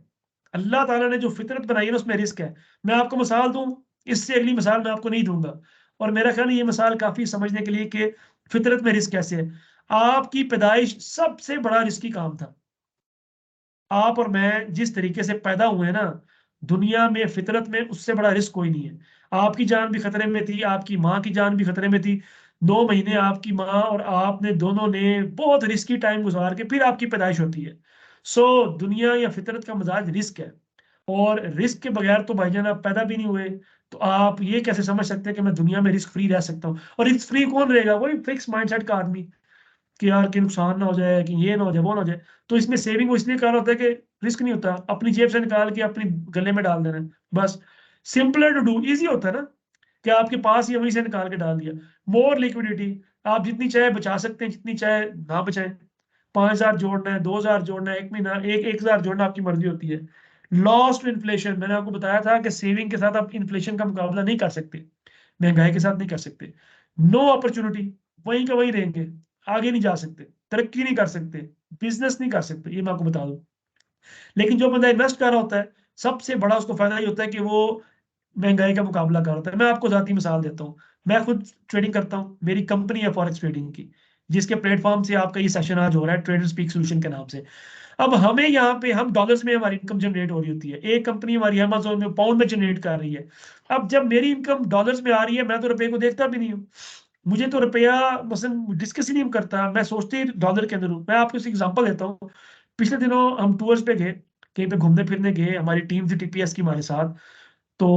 अल्लाह ताला ने जो फितरत बनाई है ना, उसमें रिस्क है। मैं आपको मिसाल दूं, इससे अगली मिसाल मैं आपको नहीं दूंगा। और मेरा ख्याल है ये मिसाल काफी समझने के लिए कि फितरत में रिस्क कैसे है। आपकी पैदाइश सबसे बड़ा रिस्की काम था। आप और मैं जिस तरीके से पैदा हुए हैं ना, दुनिया में फितरत में उससे बड़ा रिस्क कोई नहीं है। आपकी जान भी खतरे में थी, आपकी माँ की जान भी खतरे में थी। 9 महीने आपकी माँ और आपने दोनों ने बहुत रिस्की टाइम गुजार के फिर आपकी पैदाइश होती है। सो दुनिया या फितरत का मिजाज रिस्क है। और रिस्क के बगैर तो भाईजान आप पैदा भी नहीं हुए। तो आप ये कैसे समझ सकते हैं कि मैं दुनिया में रिस्क फ्री रह सकता हूँ? और रिस्क फ्री कौन रहेगा? वही फिक्स माइंडसेट का आदमी, कि यार कि नुकसान ना हो जाए, कि ये ना हो जाए, वो ना हो जाए। तो इसमें सेविंग इसलिए कर होता है कि रिस्क नहीं होता, अपनी जेब से निकाल के अपनी गले में डाल देना है बस। सिंपलर टू डू, इजी होता है ना, कि आपके पास ही वहीं से निकाल के डाल दिया। मोर लिक्विडिटी, आप जितनी चाहे बचा सकते हैं, जितनी चाहे ना बचाएं। 5,000 जोड़ना है, 2,000 जोड़ना है, एक महीना 1,000 जोड़ना आपकी मर्जी होती है। लॉस टू इन्फ्लेशन, मैंने आपको बताया था कि सेविंग के साथ आप इन्फ्लेशन का मुकाबला नहीं कर सकते, महंगाई के साथ नहीं कर सकते। नो अपॉर्चुनिटी, वहीं का वहीं रहेंगे, आगे नहीं जा सकते, तरक्की नहीं कर सकते, बिजनेस नहीं कर सकते, ये मैं आपको बता दूं। लेकिन जो बंदा इन्वेस्ट कर रहा होता है, सबसे बड़ा उसको फायदा ये होता है कि वो महंगाई का मुकाबला कर रहा है। मैं आपको जाती मिसाल देता हूँ, मैं खुद ट्रेडिंग करता हूँ, मेरी कंपनी है फॉरेक्स ट्रेडिंग की, जिसके प्लेटफॉर्म से आपका ये सेशन आज हो रहा है, ट्रेडर स्पीक सोल्यूशन के नाम से। अब हमें यहाँ पे, हम डॉलर्स में हमारी इनकम जनरेट हो रही होती है, एक कंपनी हमारी अमेज़न में पाउंड में जनरेट कर रही है। अब जब मेरी इनकम डॉलर्स में आ रही है, मैं तो रुपए को देखता भी नहीं हूँ। मुझे तो रुपया मसलन डिस्कस ही नहीं करता, मैं सोचते ही डॉलर के अंदर हूँ। मैं आपको एक एग्जांपल देता हूँ। पिछले दिनों हम टूर्स पे गए, कहीं पे घूमने फिरने गए, हमारी टीम थी टीपीएस की हमारे साथ। तो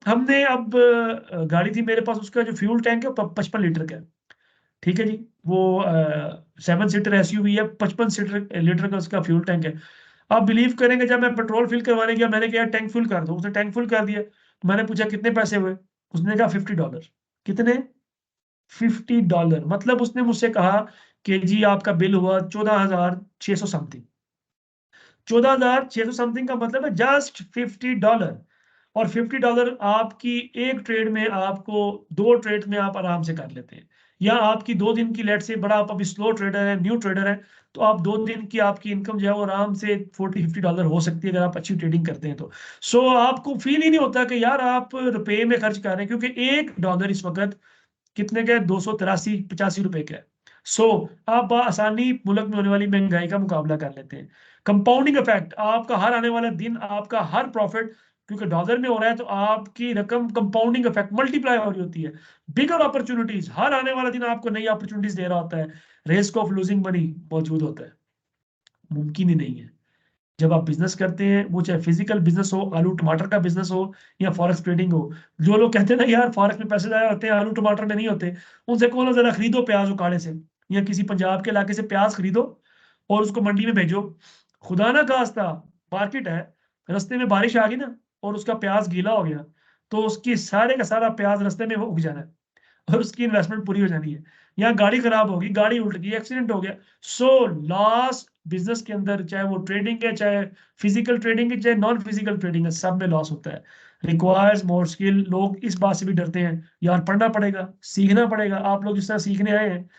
हमने अब गाड़ी थी मेरे पास, उसका जो फ्यूल टैंक है 55 लीटर का है। ठीक है जी। वो 7 सीटर एसयूवी है, 55 लीटर का उसका फ्यूल टैंक है। आप बिलीव करेंगे, जब मैं पेट्रोल फिल करवाने गया, मैंने कहा टैंक फुल कर दो, उसने टैंक फुल कर दिया। मैंने पूछा कितने पैसे हुए? उसने कहा $50। कितने? $50। मतलब उसने मुझसे कहा कि जी आपका बिल हुआ 14,600 समथिंग। 14,600 समथिंग का मतलब है जस्ट $50। और $50 आपकी एक ट्रेड में, आपको 2 ट्रेड में आप आराम से कर लेते हैं। या आपकी 2 दिन की, लेट से बड़ा आप अभी स्लो ट्रेडर है, न्यू ट्रेडर है, तो आप 2 दिन की आपकी इनकम जो है वो आराम से $40-50 हो सकती है, अगर आप अच्छी ट्रेडिंग करते हैं तो। सो आपको फील ही नहीं होता कि यार आप रुपए में खर्च कर रहे हैं, क्योंकि $1 इस वक्त कितने का है? 283-85 रुपए का है। सो आप आसानी मुल्क में होने वाली महंगाई का मुकाबला कर लेते हैं। कंपाउंडिंग इफेक्ट, आपका हर आने वाला दिन, आपका हर प्रॉफिट, क्योंकि डॉलर में हो रहा है, तो आपकी रकम कंपाउंडिंग इफेक्ट मल्टीप्लाई हो रही होती है। बिगर अपॉर्चुनिटीज, हर आने वाला दिन आपको नई अपॉर्चुनिटीज दे रहा होता है। रिस्क ऑफ लूजिंग मनी मौजूद होता है, मुमकिन ही नहीं है। जब आप बिजनेस करते हैं, वो चाहे फिजिकल बिजनेस हो, आलू टमाटर का बिजनेस हो, या फॉरेक्स ट्रेडिंग हो। जो लोग कहते हैं ना यार फॉरेक्स में पैसे ज्यादा होते हैं, आलू टमाटर में नहीं होते, उनसे कहो ना जरा खरीदो प्याज उकाड़े से, या किसी पंजाब के इलाके से प्याज खरीदो और उसको मंडी में भेजो। खुदा ना खास्ता, मार्केट है, रास्ते में बारिश आ गई ना और उसका प्याज गीला हो गया, तो उसकी सारे का सारा प्याज रास्ते में वो उग जाना है, और उसकी इन्वेस्टमेंट पूरी हो जानी है। या गाड़ी खराब होगी, गाड़ी उल्ट गई, एक्सीडेंट हो गया। सो लॉस बिजनेस के अंदर, चाहे वो ट्रेडिंग है, चाहे फिजिकल ट्रेडिंग है, चाहे नॉन फिजिकल ट्रेडिंग है, सब में लॉस होता है। Requires more skill. लोग इस बात से भी डरते हैं, यार पढ़ना पड़ेगा, सीखना पड़ेगा। आप लोग जिस तरह सीखने आए हैं,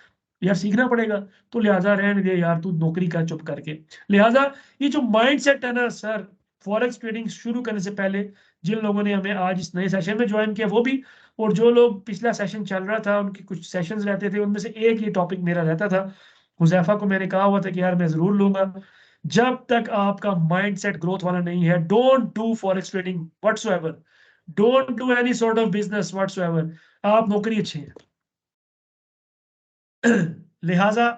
यार सीखना पड़ेगा, तो लिहाजा रहने दे यार, तू नौकरी कर चुप करके। लिहाजा ये जो माइंड सेट है ना सर, फॉरेक्स ट्रेडिंग शुरू करने से पहले, जिन लोगों ने हमें आज इस नए सेशन में ज्वाइन किया वो भी, और जो लोग पिछला सेशन चल रहा था उनके कुछ सेशंस रहते थे, उनमें से एक ये टॉपिक मेरा रहता था। हुजैफा को मैंने कहा हुआ था कि यार मैं जरूर लूंगा। जब तक आपका माइंड सेट ग्रोथ वाला नहीं है, don't do forex trading whatsoever, don't do any sort of business whatsoever. आप नौकरी अच्छे हैं। लिहाजा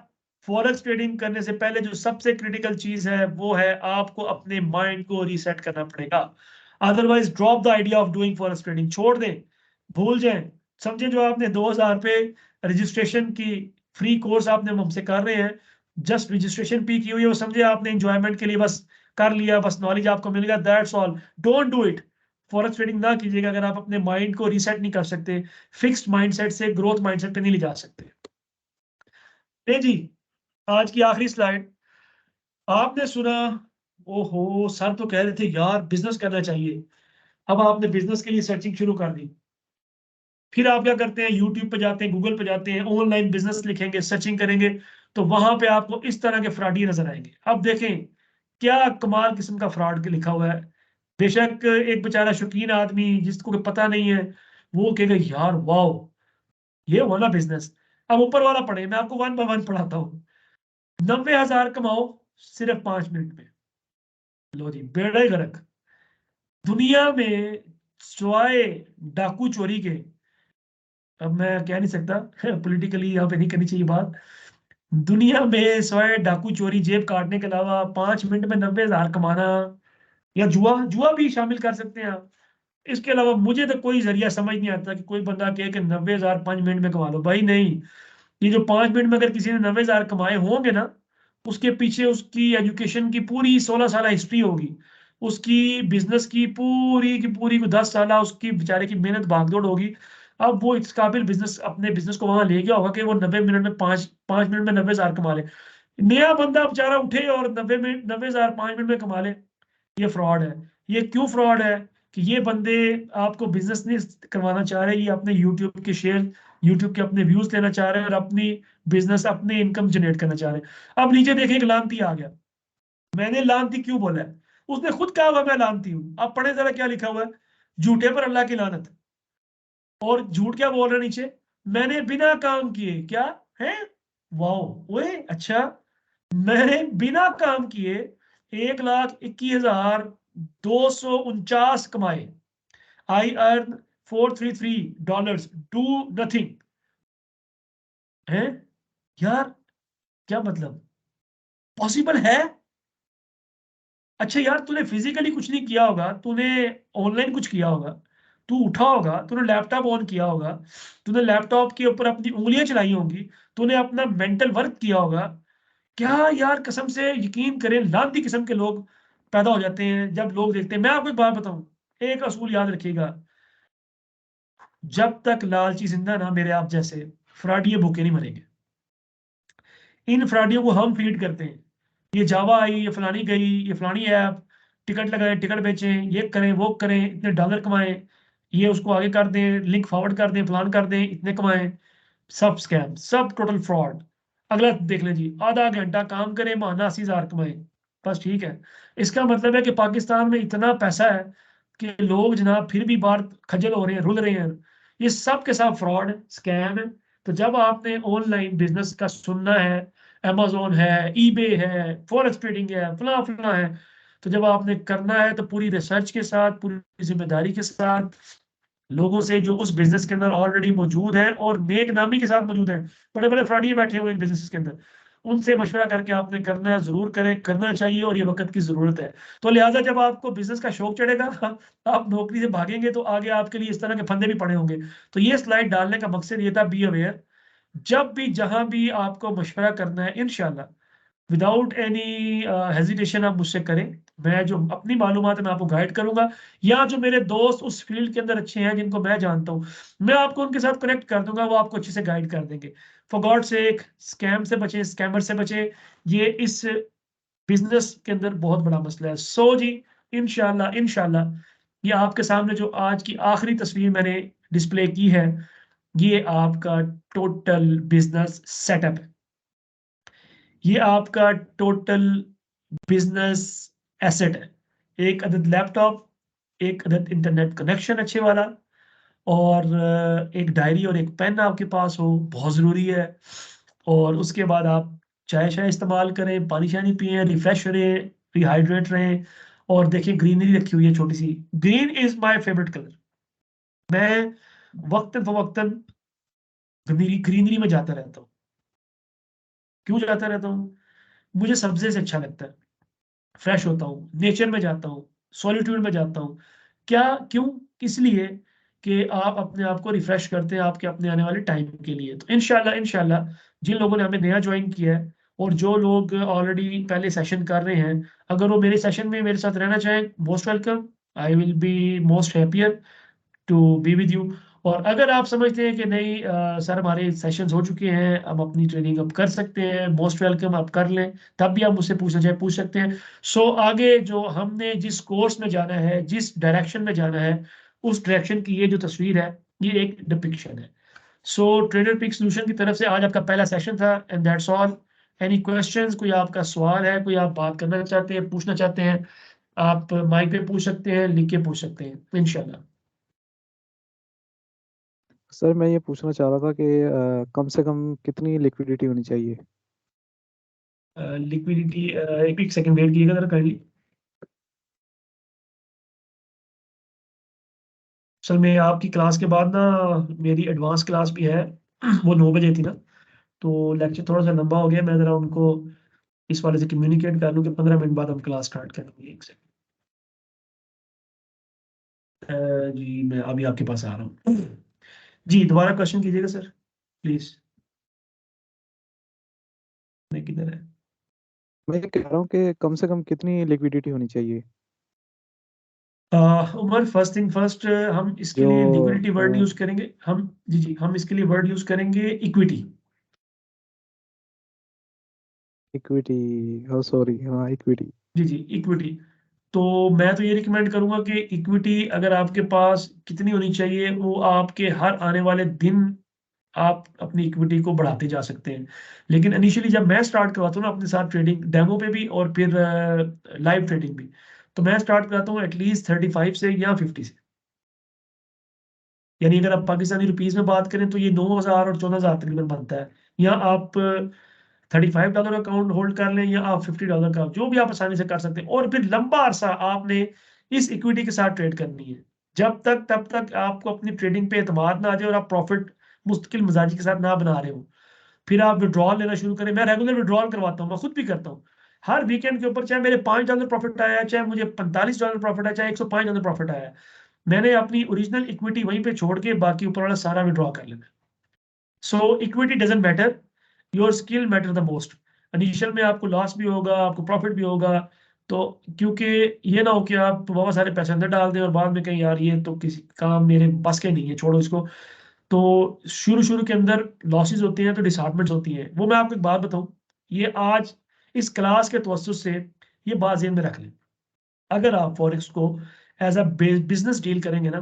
फॉरेक्स ट्रेडिंग करने से पहले जो सबसे क्रिटिकल चीज है, वो है आपको अपने माइंड को रीसेट करना पड़ेगा। Otherwise drop the idea of doing forex trading, छोड़ दें, भूल जाएं। समझे जो आपने 2,000 पे रजिस्ट्रेशन की फ्री कोर्स आपने हमसे कर रहे हैं, जस्ट रजिस्ट्रेशन फी की हुई है, वो समझे आपने इंजॉयमेंट के लिए बस कर लिया, बस नॉलेज आपको मिल गया, that's all. Don't do it. Forex trading ना कीजिएगा अगर आप अपने माइंड को रीसेट नहीं कर सकते, फिक्स्ड माइंडसेट से ग्रोथ माइंडसेट पे नहीं ले जा सकते। जी, आज की आखिरी स्लाइड। आपने सुना, ओहो सर तो कह रहे थे यार बिजनेस करना चाहिए, अब आपने बिजनेस के लिए सर्चिंग शुरू कर दी। फिर आप क्या करते हैं, यूट्यूब पे जाते हैं, गूगल पे जाते हैं, ऑनलाइन बिजनेस लिखेंगे, सर्चिंग करेंगे, तो वहां पे आपको इस तरह के फ्रॉडी नजर आएंगे। अब देखें क्या कमाल किस्म का फ्रॉड लिखा हुआ है। बेशक एक बेचारा शौकीन आदमी जिसको पता नहीं है वो कहेगा यार वाओ ये वाला बिजनेस। अब ऊपर वाला पढ़े, मैं आपको 1 बाय 1 पढ़ाता हूँ। 90,000 कमाओ सिर्फ 5 मिनट में। लो जी बेड़ा ही गर्क। दुनिया में सिवाय डाकू चोरी के, अब मैं कह नहीं सकता पॉलिटिकली यहाँ पे नहीं करनी चाहिए बात, दुनिया में सिवाय डाकू चोरी जेब काटने के अलावा 5 मिनट में 90,000 कमाना, या जुआ, जुआ भी शामिल कर सकते हैं आप। इसके अलावा मुझे तो कोई जरिया समझ नहीं आता कि कोई बंदा कहे कि 90,000 5 मिनट में कमा लो। भाई नहीं, ये जो 5 मिनट में अगर किसी ने 90,000 कमाए होंगे ना, उसके पीछे उसकी एजुकेशन की पूरी 16 साल हिस्ट्री होगी, उसकी बिजनेस की पूरी 10 साल उसकी बेचारे की मेहनत भागदौड़ होगी। अब वो इस काबिल बिजनेस अपने बिजनेस को वहां ले गया होगा कि वो 90 मिनट में पांच मिनट में 90,000 कमा ले। नया बंदा बेचारा उठे और 90,000 5 मिनट में कमा ले, ये फ्रॉड है। ये क्यों फ्रॉड है कि ये बंदे आपको बिजनेस नहीं करवाना चाह रहे, ये अपने यूट्यूब के शेयर, यूट्यूब के अपने व्यूज लेना चाह रहे हैं और अपनी बिजनेस अपनी इनकम जनरेट करना चाह रहे हैं। अब नीचे देखिए एक लानती आ गया। मैंने लानती क्यों बोला है, उसने खुद कहा हुआ मैं लानती हूं। अब पढ़े जरा क्या लिखा हुआ है, झूठे पर अल्लाह की लानत। और झूठ क्या बोल रहे हैं नीचे, मैंने बिना काम किए क्या है, वाओ ओए अच्छा, मैंने बिना काम किए 1,21,249 कमाए। I earn $433 do nothing. है यार, क्या मतलब, पॉसिबल है? अच्छा यार तूने फिजिकली कुछ नहीं किया होगा, तूने ऑनलाइन कुछ किया होगा, तू उठा होगा, तूने लैपटॉप ऑन किया होगा, तूने लैपटॉप के ऊपर अपनी उंगलियां चलाई होंगी, तूने अपना मेंटल वर्क किया होगा। क्या यार, कसम से यकीन करें लानती किस्म के लोग पैदा हो जाते हैं जब लोग देखते हैं। मैं आपको एक बात बताऊं, एक असूल याद रखिएगा, जब तक लालची जिंदा ना मेरे आप जैसे फ्रॉडिये भूखे नहीं मरेंगे। इन फ्रॉडियों को हम फीड करते हैं, ये जावा आई, ये फलानी गई, ये फलानी ऐप, टिकट लगाएं, टिकट बेचें, ये करें वो करें, इतने डॉलर कमाएं, ये उसको आगे कर दें, लिंक फॉरवर्ड कर दें, फलान कर दें, इतने कमाएं। सब स्कैम, सब टोटल फ्रॉड। अगला देख लें जी, आधा घंटा काम करें माना 80,000 कमाएं, बस ठीक है। इसका मतलब है कि पाकिस्तान में इतना पैसा है कि लोग जनाब फिर भी बाहर खजल हो रहे हैं, रुल रहे हैं। ये सब के सब फ्रॉड स्कैम है। तो जब आपने ऑनलाइन बिजनेस का सुनना है, अमेजोन है, ईबे है, फॉरेक्स ट्रेडिंग है, फला फला है, तो जब आपने करना है तो पूरी रिसर्च के साथ, पूरी जिम्मेदारी के साथ, लोगों से जो उस बिजनेस के अंदर ऑलरेडी मौजूद है और नेक नामी के साथ मौजूद है, बड़े बड़े फ्रॉडिये बैठे हुए हैं बिजनेस के अंदर, उनसे मशवरा करके आपने करना है, जरूर करें, करना चाहिए और ये वक्त की जरूरत है। तो लिहाजा जब आपको बिजनेस का शौक चढ़ेगा आप नौकरी से भागेंगे तो आगे आपके लिए इस तरह के फंदे भी पड़े होंगे। तो ये स्लाइड डालने का मकसद ये था, बी अवेयर। जब भी जहां भी आपको मशवरा करना है, इंशाल्लाह विदाउट एनी हेजिटेशन आप मुझसे करें। मैं जो अपनी मालूमात है मैं आपको गाइड करूंगा, या जो मेरे दोस्त उस फील्ड के अंदर अच्छे हैं जिनको मैं जानता हूं, मैं आपको उनके साथ कनेक्ट कर दूंगा, वो आपको अच्छे से गाइड कर देंगे। फॉर गॉड सेक स्कैम से बचें, स्कैमर से बचें, ये इस बिजनेस के अंदर बहुत बड़ा मसला है। सो जी, इंशाल्लाह इंशाल्लाह ये आपके सामने जो आज की आखिरी तस्वीर मैंने डिस्प्ले की है, ये आपका टोटल बिजनेस सेटअप है, ये आपका टोटल बिजनेस एसेट है। एक अदद लैपटॉप, एक अदद इंटरनेट कनेक्शन अच्छे वाला, और एक डायरी और एक पेन आपके पास हो, बहुत ज़रूरी है। और उसके बाद आप चाय शाय इस्तेमाल करें, पानी शानी पिए, रिफ्रेश रहें, रिहाइड्रेट रहें। और देखिए ग्रीनरी रखी हुई है छोटी सी, green is my favourite colour. मैं वक्तन फवक्तन ग्रीनरी ग्रीनरी में जाता रहता हूँ। क्यों जाता रहता हूँ? मुझे सब्जे से अच्छा लगता है, फ्रेश होता हूँ, नेचर में जाता हूँ, सॉलिट्यूड में जाता हूँ। क्या, क्यों? इसलिए कि आप अपने आप को रिफ्रेश करते हैं आपके अपने आने वाले टाइम के लिए। तो इंशाल्लाह इंशाल्लाह जिन लोगों ने हमें नया ज्वाइन किया है और जो लोग ऑलरेडी पहले सेशन कर रहे हैं, अगर वो मेरे सेशन में मेरे साथ रहना चाहें, most welcome. I will be most happier to be with you. और अगर आप समझते हैं कि नहीं सर हमारे सेशंस हो चुके हैं, हम अपनी ट्रेनिंग अब कर सकते हैं, मोस्ट वेलकम, आप कर लें, तब भी आप मुझसे पूछना चाहे पूछ सकते हैं। सो आगे जो हमने जिस कोर्स में जाना है, जिस डायरेक्शन में जाना है, उस डायरेक्शन की ये जो तस्वीर है, ये एक डिपिक्शन है। सो ट्रेडर पिक सोल्यूशन की तरफ से आज आपका पहला सेशन था, and that's all. Any questions, कोई आपका सवाल है, कोई आप बात करना चाहते हैं, पूछना चाहते हैं, आप माइक पे पूछ सकते हैं, लिख के पूछ सकते हैं इंशाल्लाह। सर मैं ये पूछना चाह रहा था कि कम से कम कितनी लिक्विडिटी होनी चाहिए? लिक्विडिटी, एक सेकंड वेट कीजिएगा जरा काइंडली। असल में आपकी क्लास के बाद ना मेरी एडवांस क्लास भी है, वो 9 बजे थी ना, तो लेक्चर थोड़ा सा लंबा हो गया। मैं जरा उनको इस वाले से कम्युनिकेट कर लूँ कि 15 मिनट बाद हम क्लास स्टार्ट करेंगे। एक सेकंड, जी मैं अभी आपके पास आ रहा हूँ। जी दोबारा क्वेश्चन कीजिएगा सर प्लीज। मैं किधर है? मैं ये कह रहा हूँ कि कम से कम कितनी लिक्विडिटी होनी चाहिए? उमर, फर्स्ट थिंग फर्स्ट, हम इसके जो लिए लिक्विडिटी वर्ड यूज करेंगे हम। जी जी, हम इसके लिए वर्ड यूज करेंगे इक्विटी। इक्विटी, हाँ सॉरी, हाँ इक्विटी। जी जी, इक्विटी। तो मैं तो ये रिकमेंड करूंगा कि इक्विटी अगर आपके पास कितनी होनी चाहिए, वो आपके हर आने वाले दिन आप अपनी इक्विटी को बढ़ाते जा सकते हैं। लेकिन इनिशियली जब मैं स्टार्ट करवाता हूँ ना अपने साथ ट्रेडिंग, डेमो पे भी और फिर लाइव ट्रेडिंग भी, तो मैं स्टार्ट कराता हूँ एटलीस्ट 35 से या 50 से। यानी अगर आप पाकिस्तानी रुपीज में बात करें तो ये 9,000 और 14,000 तकरीबन बनता है। या आप $35 अकाउंट होल्ड कर लें, या आप $50 का, जो भी आप आसानी से कर सकते हैं। और फिर लंबा अरसा आपने इस इक्विटी के साथ ट्रेड करनी है, जब तक तब तक आपको अपनी ट्रेडिंग पे एतमाद ना आ जाए और आप प्रॉफिट मुस्तकिल मिजाजी के साथ ना बना रहे हो। फिर आप विड्रॉल लेना शुरू करें। मैं रेगुलर विड्रॉल करवाता हूँ, मैं खुद भी करता हूँ। हर वीकेंड के ऊपर, चाहे मेरे $5 प्रॉफिट आया है, चाहे मुझे $45 प्रॉफिट आया, चाहे $105 प्रॉफिट आया है, मैंने अपनी ओरिजिनल इक्विटी वहीं पे छोड़ के बाकी ऊपर वाला सारा विड्रॉ कर लेना। So equity doesn't matter, your skill matter the most. Initial में आपको लॉस भी होगा, आपको प्रॉफिट भी होगा। तो क्योंकि ये ना हो कि आप बहुत सारे पैसे अंदर डाल दें और बाद में कहें यार ये तो किसी काम मेरे बस के नहीं है, छोड़ो इसको। तो शुरू शुरू के अंदर लॉसेस होते हैं, तो डिसहार्टमेंट्स होती हैं। वो मैं आपको एक बात बताऊं, ये आज इस क्लास के तवज्जुह से ये बात ज़हन में रख लें। अगर आप फॉरेक्स को एज अ बिजनेस डील करेंगे ना,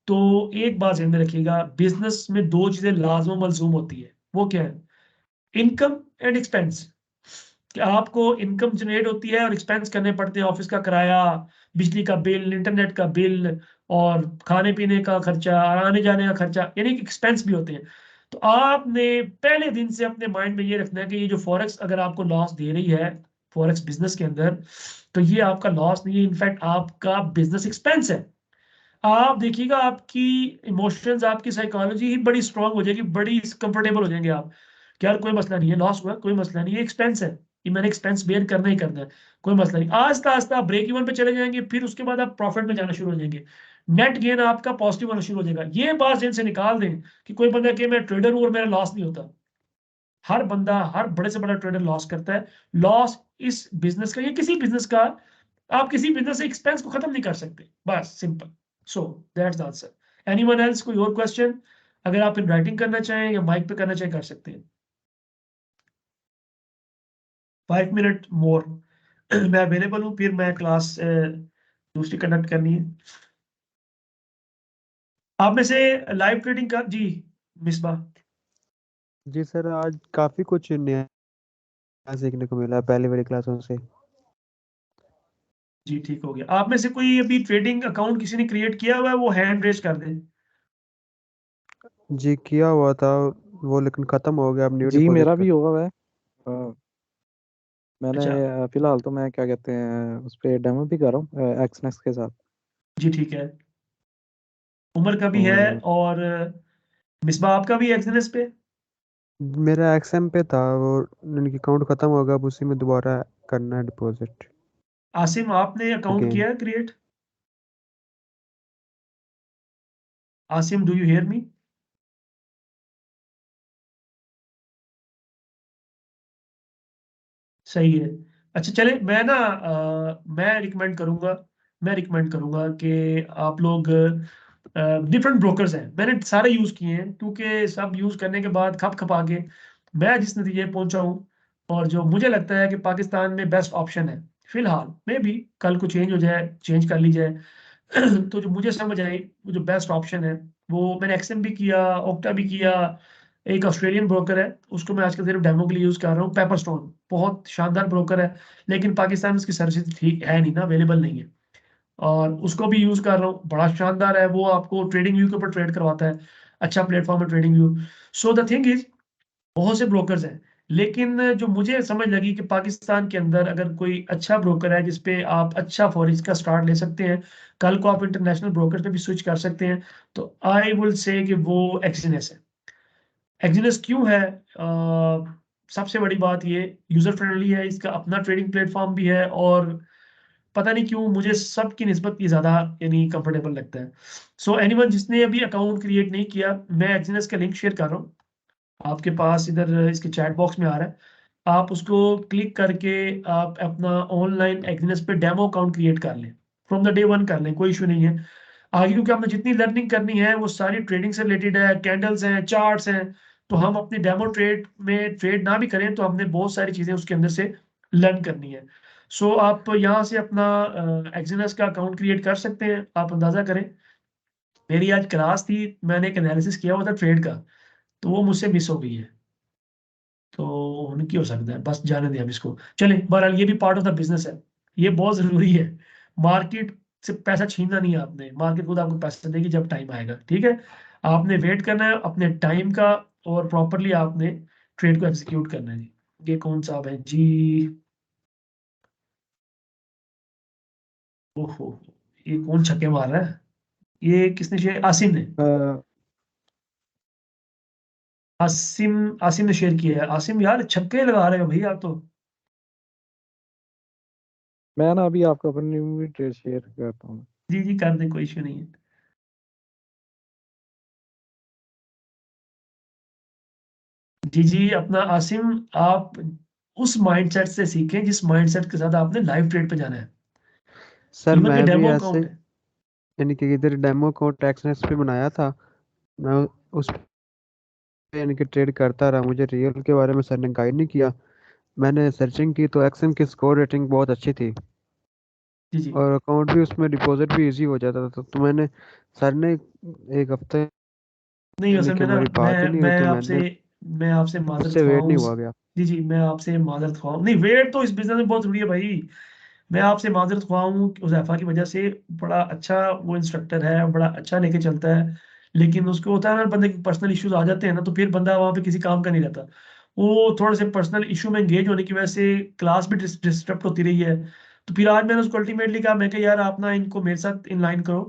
तो एक बात ध्यान में रखिएगा, बिजनेस में दो चीजें लाजम मलजूम होती है। वो क्या है? Income and expense. कि आपको इनकम जनरेट होती है और एक्सपेंस करने पड़ते हैं, ऑफिस का किराया, बिजली का बिल, इंटरनेट का बिल, और खाने पीने का खर्चा, आने जाने का खर्चा, यानी कि एक्सपेंस भी होते हैं। तो आपने पहले दिन से अपने माइंड में ये रखना है कि ये जो फॉरेक्स अगर आपको लॉस दे रही है, फॉरेक्स बिजनेस के अंदर, तो ये आपका लॉस नहीं है, इनफैक्ट आपका बिजनेस एक्सपेंस है। आप देखिएगा आपकी इमोशंस, आपकी साइकोलॉजी ही बड़ी स्ट्रांग हो जाएगी, बड़ी कंफर्टेबल हो जाएंगे आप कि यार कोई मसला नहीं है, लॉस हुआ कोई मसला नहीं है, एक्सपेंस है, ये मैंने एक्सपेंस बेयर करना ही करना है, कोई मसला नहीं। आस्ता आस्ता आप ब्रेक इवन पे चले जाएंगे, फिर उसके बाद आप प्रॉफिट में जाना शुरू हो जाएंगे, नेट गेन आपका पॉजिटिव होना शुरू हो जाएगा। ये बात जेन से निकाल दें कि कोई बंदा कि मैं ट्रेडर हूं और मेरा लॉस नहीं होता। हर बंदा, हर बड़े से बड़ा ट्रेडर लॉस करता है। लॉस इस बिजनेस का या किसी बिजनेस का, आप किसी बिजनेस से एक्सपेंस को खत्म नहीं कर सकते, बस simple. So that's the answer. Anyone else, कोई और क्वेश्चन? अगर आप इन राइटिंग करना चाहें या माइक पे करना चाहें कर सकते हैं। 5 मिनट मोर। मैं अवेलेबल हूँ, फिर मैं क्लास दूसरी कंडक्ट करनी है। आप में से लाइव ट्रेडिंग का जी, मिसबा। जी सर, आज काफी कुछ नया सीखने को मिला पहले वाली क्लासों से। जी ठीक हो गया। आप में से कोई अभी ट्रेडिंग अकाउंट किसी ने क्रिएट किया हुआ है, वो हैंड रेज कर दे। जी किया हुआ था वो, लेकिन खत्म हो गया, अब न्यू जी डिपॉजिट मेरा कर। भी होगा वह। मैंने अच्छा, फिलहाल तो मैं क्या कहते हैं उस पर डेमो भी कर रहा हूँ एक्सनेक्स के साथ। जी ठीक है। उमर का भी है, और और मिसबा आपका भी एक्सएनएस पे। मेरा एक्सएम पे था वो, उनकी अकाउंट खत्म हो गया, अब उसी में दोबारा करना है डिपॉजिट आसिम, आपने अकाउंट अगेन। किया है create? Asim, do you hear me? सही है। अच्छा चले, मैं ना मैं रिकमेंड करूंगा मैं रिकमेंड करूंगा कि आप लोग डिफरेंट ब्रोकर्स हैं, मैंने सारे यूज किए हैं, क्योंकि सब यूज करने के बाद खप खपा के मैं जिस नतीजे पे पहुंचा हूँ और जो मुझे लगता है कि पाकिस्तान में बेस्ट ऑप्शन है फिलहाल, में भी कल को चेंज हो जाए, चेंज कर ली जाए तो जो मुझे समझ आई वो जो बेस्ट ऑप्शन है, वो मैंने एक्सएम भी किया, ओक्टा भी किया, एक ऑस्ट्रेलियन ब्रोकर है उसको मैं आजकल सिर्फ डेमो के लिए यूज कर रहा हूँ, पेपरस्टोन, बहुत शानदार ब्रोकर है, लेकिन पाकिस्तान में उसकी सर्विस ठीक है नहीं ना, अवेलेबल नहीं है, और उसको भी यूज कर रहा हूँ, बड़ा शानदार है वो, आपको ट्रेडिंग व्यू के ऊपर ट्रेड करवाता है, अच्छा प्लेटफॉर्म है trading view. So the thing is, बहुत से ब्रोकर्स हैं, लेकिन जो मुझे समझ लगी कि पाकिस्तान के अंदर अगर कोई अच्छा ब्रोकर है जिसपे आप अच्छा फॉरेक्स का स्टार्ट ले सकते हैं, कल को आप इंटरनेशनल ब्रोकर पे भी स्विच कर सकते हैं, तो आई विल से कि वो एक्सिनस है। एक्सिनस क्यों है? सबसे बड़ी बात ये यूजर फ्रेंडली है, इसका अपना ट्रेडिंग प्लेटफॉर्म भी है, और पता नहीं क्यों मुझे सबकी निस्बत ये ज्यादा यानी कंफर्टेबल लगता है। सो एनीवन जिसने अभी अकाउंट क्रिएट नहीं किया, मैं एक्सिनस का लिंक शेयर कर रहा हूँ आपके पास, इधर इसके चैट बॉक्स में आ रहा है, आप उसको क्लिक करके आप अपना ऑनलाइन एक्सनेस पे डेमो अकाउंट क्रिएट कर लें, फ्रॉम द डे वन कर लें, कोई इशू नहीं है आगे, क्योंकि आपने जितनी लर्निंग करनी है वो सारी ट्रेडिंग से रिलेटेड है, कैंडल्स हैं, चार्ट्स हैं, तो हम अपनी डेमो ट्रेड में ट्रेड ना भी करें तो हमने बहुत सारी चीजें उसके अंदर से लर्न करनी है। सो आप यहाँ से अपना एक्सनेस का अकाउंट क्रिएट कर सकते हैं। आप अंदाजा करें, मेरी आज क्लास थी, मैंने एक एनालिसिस किया हुआ था ट्रेड का, तो वो मुझसे मिस हो गई है, तो उनकी हो सकता है, बस जाने दें हम इसको। चलें, बहरहाल ये भी पार्ट ऑफ द बिजनेस है, ये बहुत जरूरी है, मार्केट से पैसा छीनना नहीं है आपने, मार्केट खुद आपको पैसा देगी जब टाइम आएगा, ठीक है, आपने वेट करना है अपने टाइम का, और प्रॉपरली आपने ट्रेड को एग्जीक्यूट करना है जी। ये कौन सा है जी? ओहो, ये कौन छक्के मार रहा है? ये किसने शेयर? आसिम ने, अ, आसिम, आसिम ने शेयर किया है। आसिम यार छक्के लगा रहे हो भाई आप तो। मैं ना अभी आपको अपनी ट्रेड शेयर करता हूँ। जी जी कर दे, कोई इशू नहीं है। जी जी, अपना आसिम, आप उस माइंडसेट से सीखें जिस माइंडसेट के साथ आपने लाइव ट्रेड पे जाना है, सर इवन ये मैं भी डेमो ऐसे अकाउंट है। यानी कि इधर डेमो को टैक्सनेस पे बनाया था, मैं उस पे यानी कि ट्रेड करता रहा, मुझे रियल के बारे में सर ने गाइड नहीं किया। मैंने सर्चिंग की तो एक्सएम की स्कोर रेटिंग बहुत अच्छी थी, जी जी, और अकाउंट भी उसमें डिपॉजिट भी इजी हो जाता था, तो मैंने सर ने एक हफ्ते नहीं यानी असल कि में ना, हमारी बात ही नहीं हुई, मैं तो आपसे मैंने मैं आपसे माजरत उससे ख्वाह वेट हूँ नहीं हुआ गया। जी जी, मैं आपसे माजरत ख्वाह हूँ, नहीं वेट तो इस बिजनेस में बहुत जरूरी है भाई, मैं आपसे माजरत ख्वाह हूँ कि उज़ैफा की वजह से, बड़ा अच्छा वो इंस्ट्रक्टर है, बड़ा अच्छा लेके चलता है, लेकिन उसको होता है ना, बंदे के पर्सनल इश्यूज आ जाते हैं ना, तो फिर बंदा वहाँ पे किसी काम का नहीं रहता, वो थोड़े से पर्सनल इशू में एंगेज होने की वजह से क्लास भी डिस्टर्ब होती रही है, तो फिर आज मैंने उसको अल्टीमेटली कहा, मैं कहा यार आप ना इनको मेरे साथ इन लाइन करो,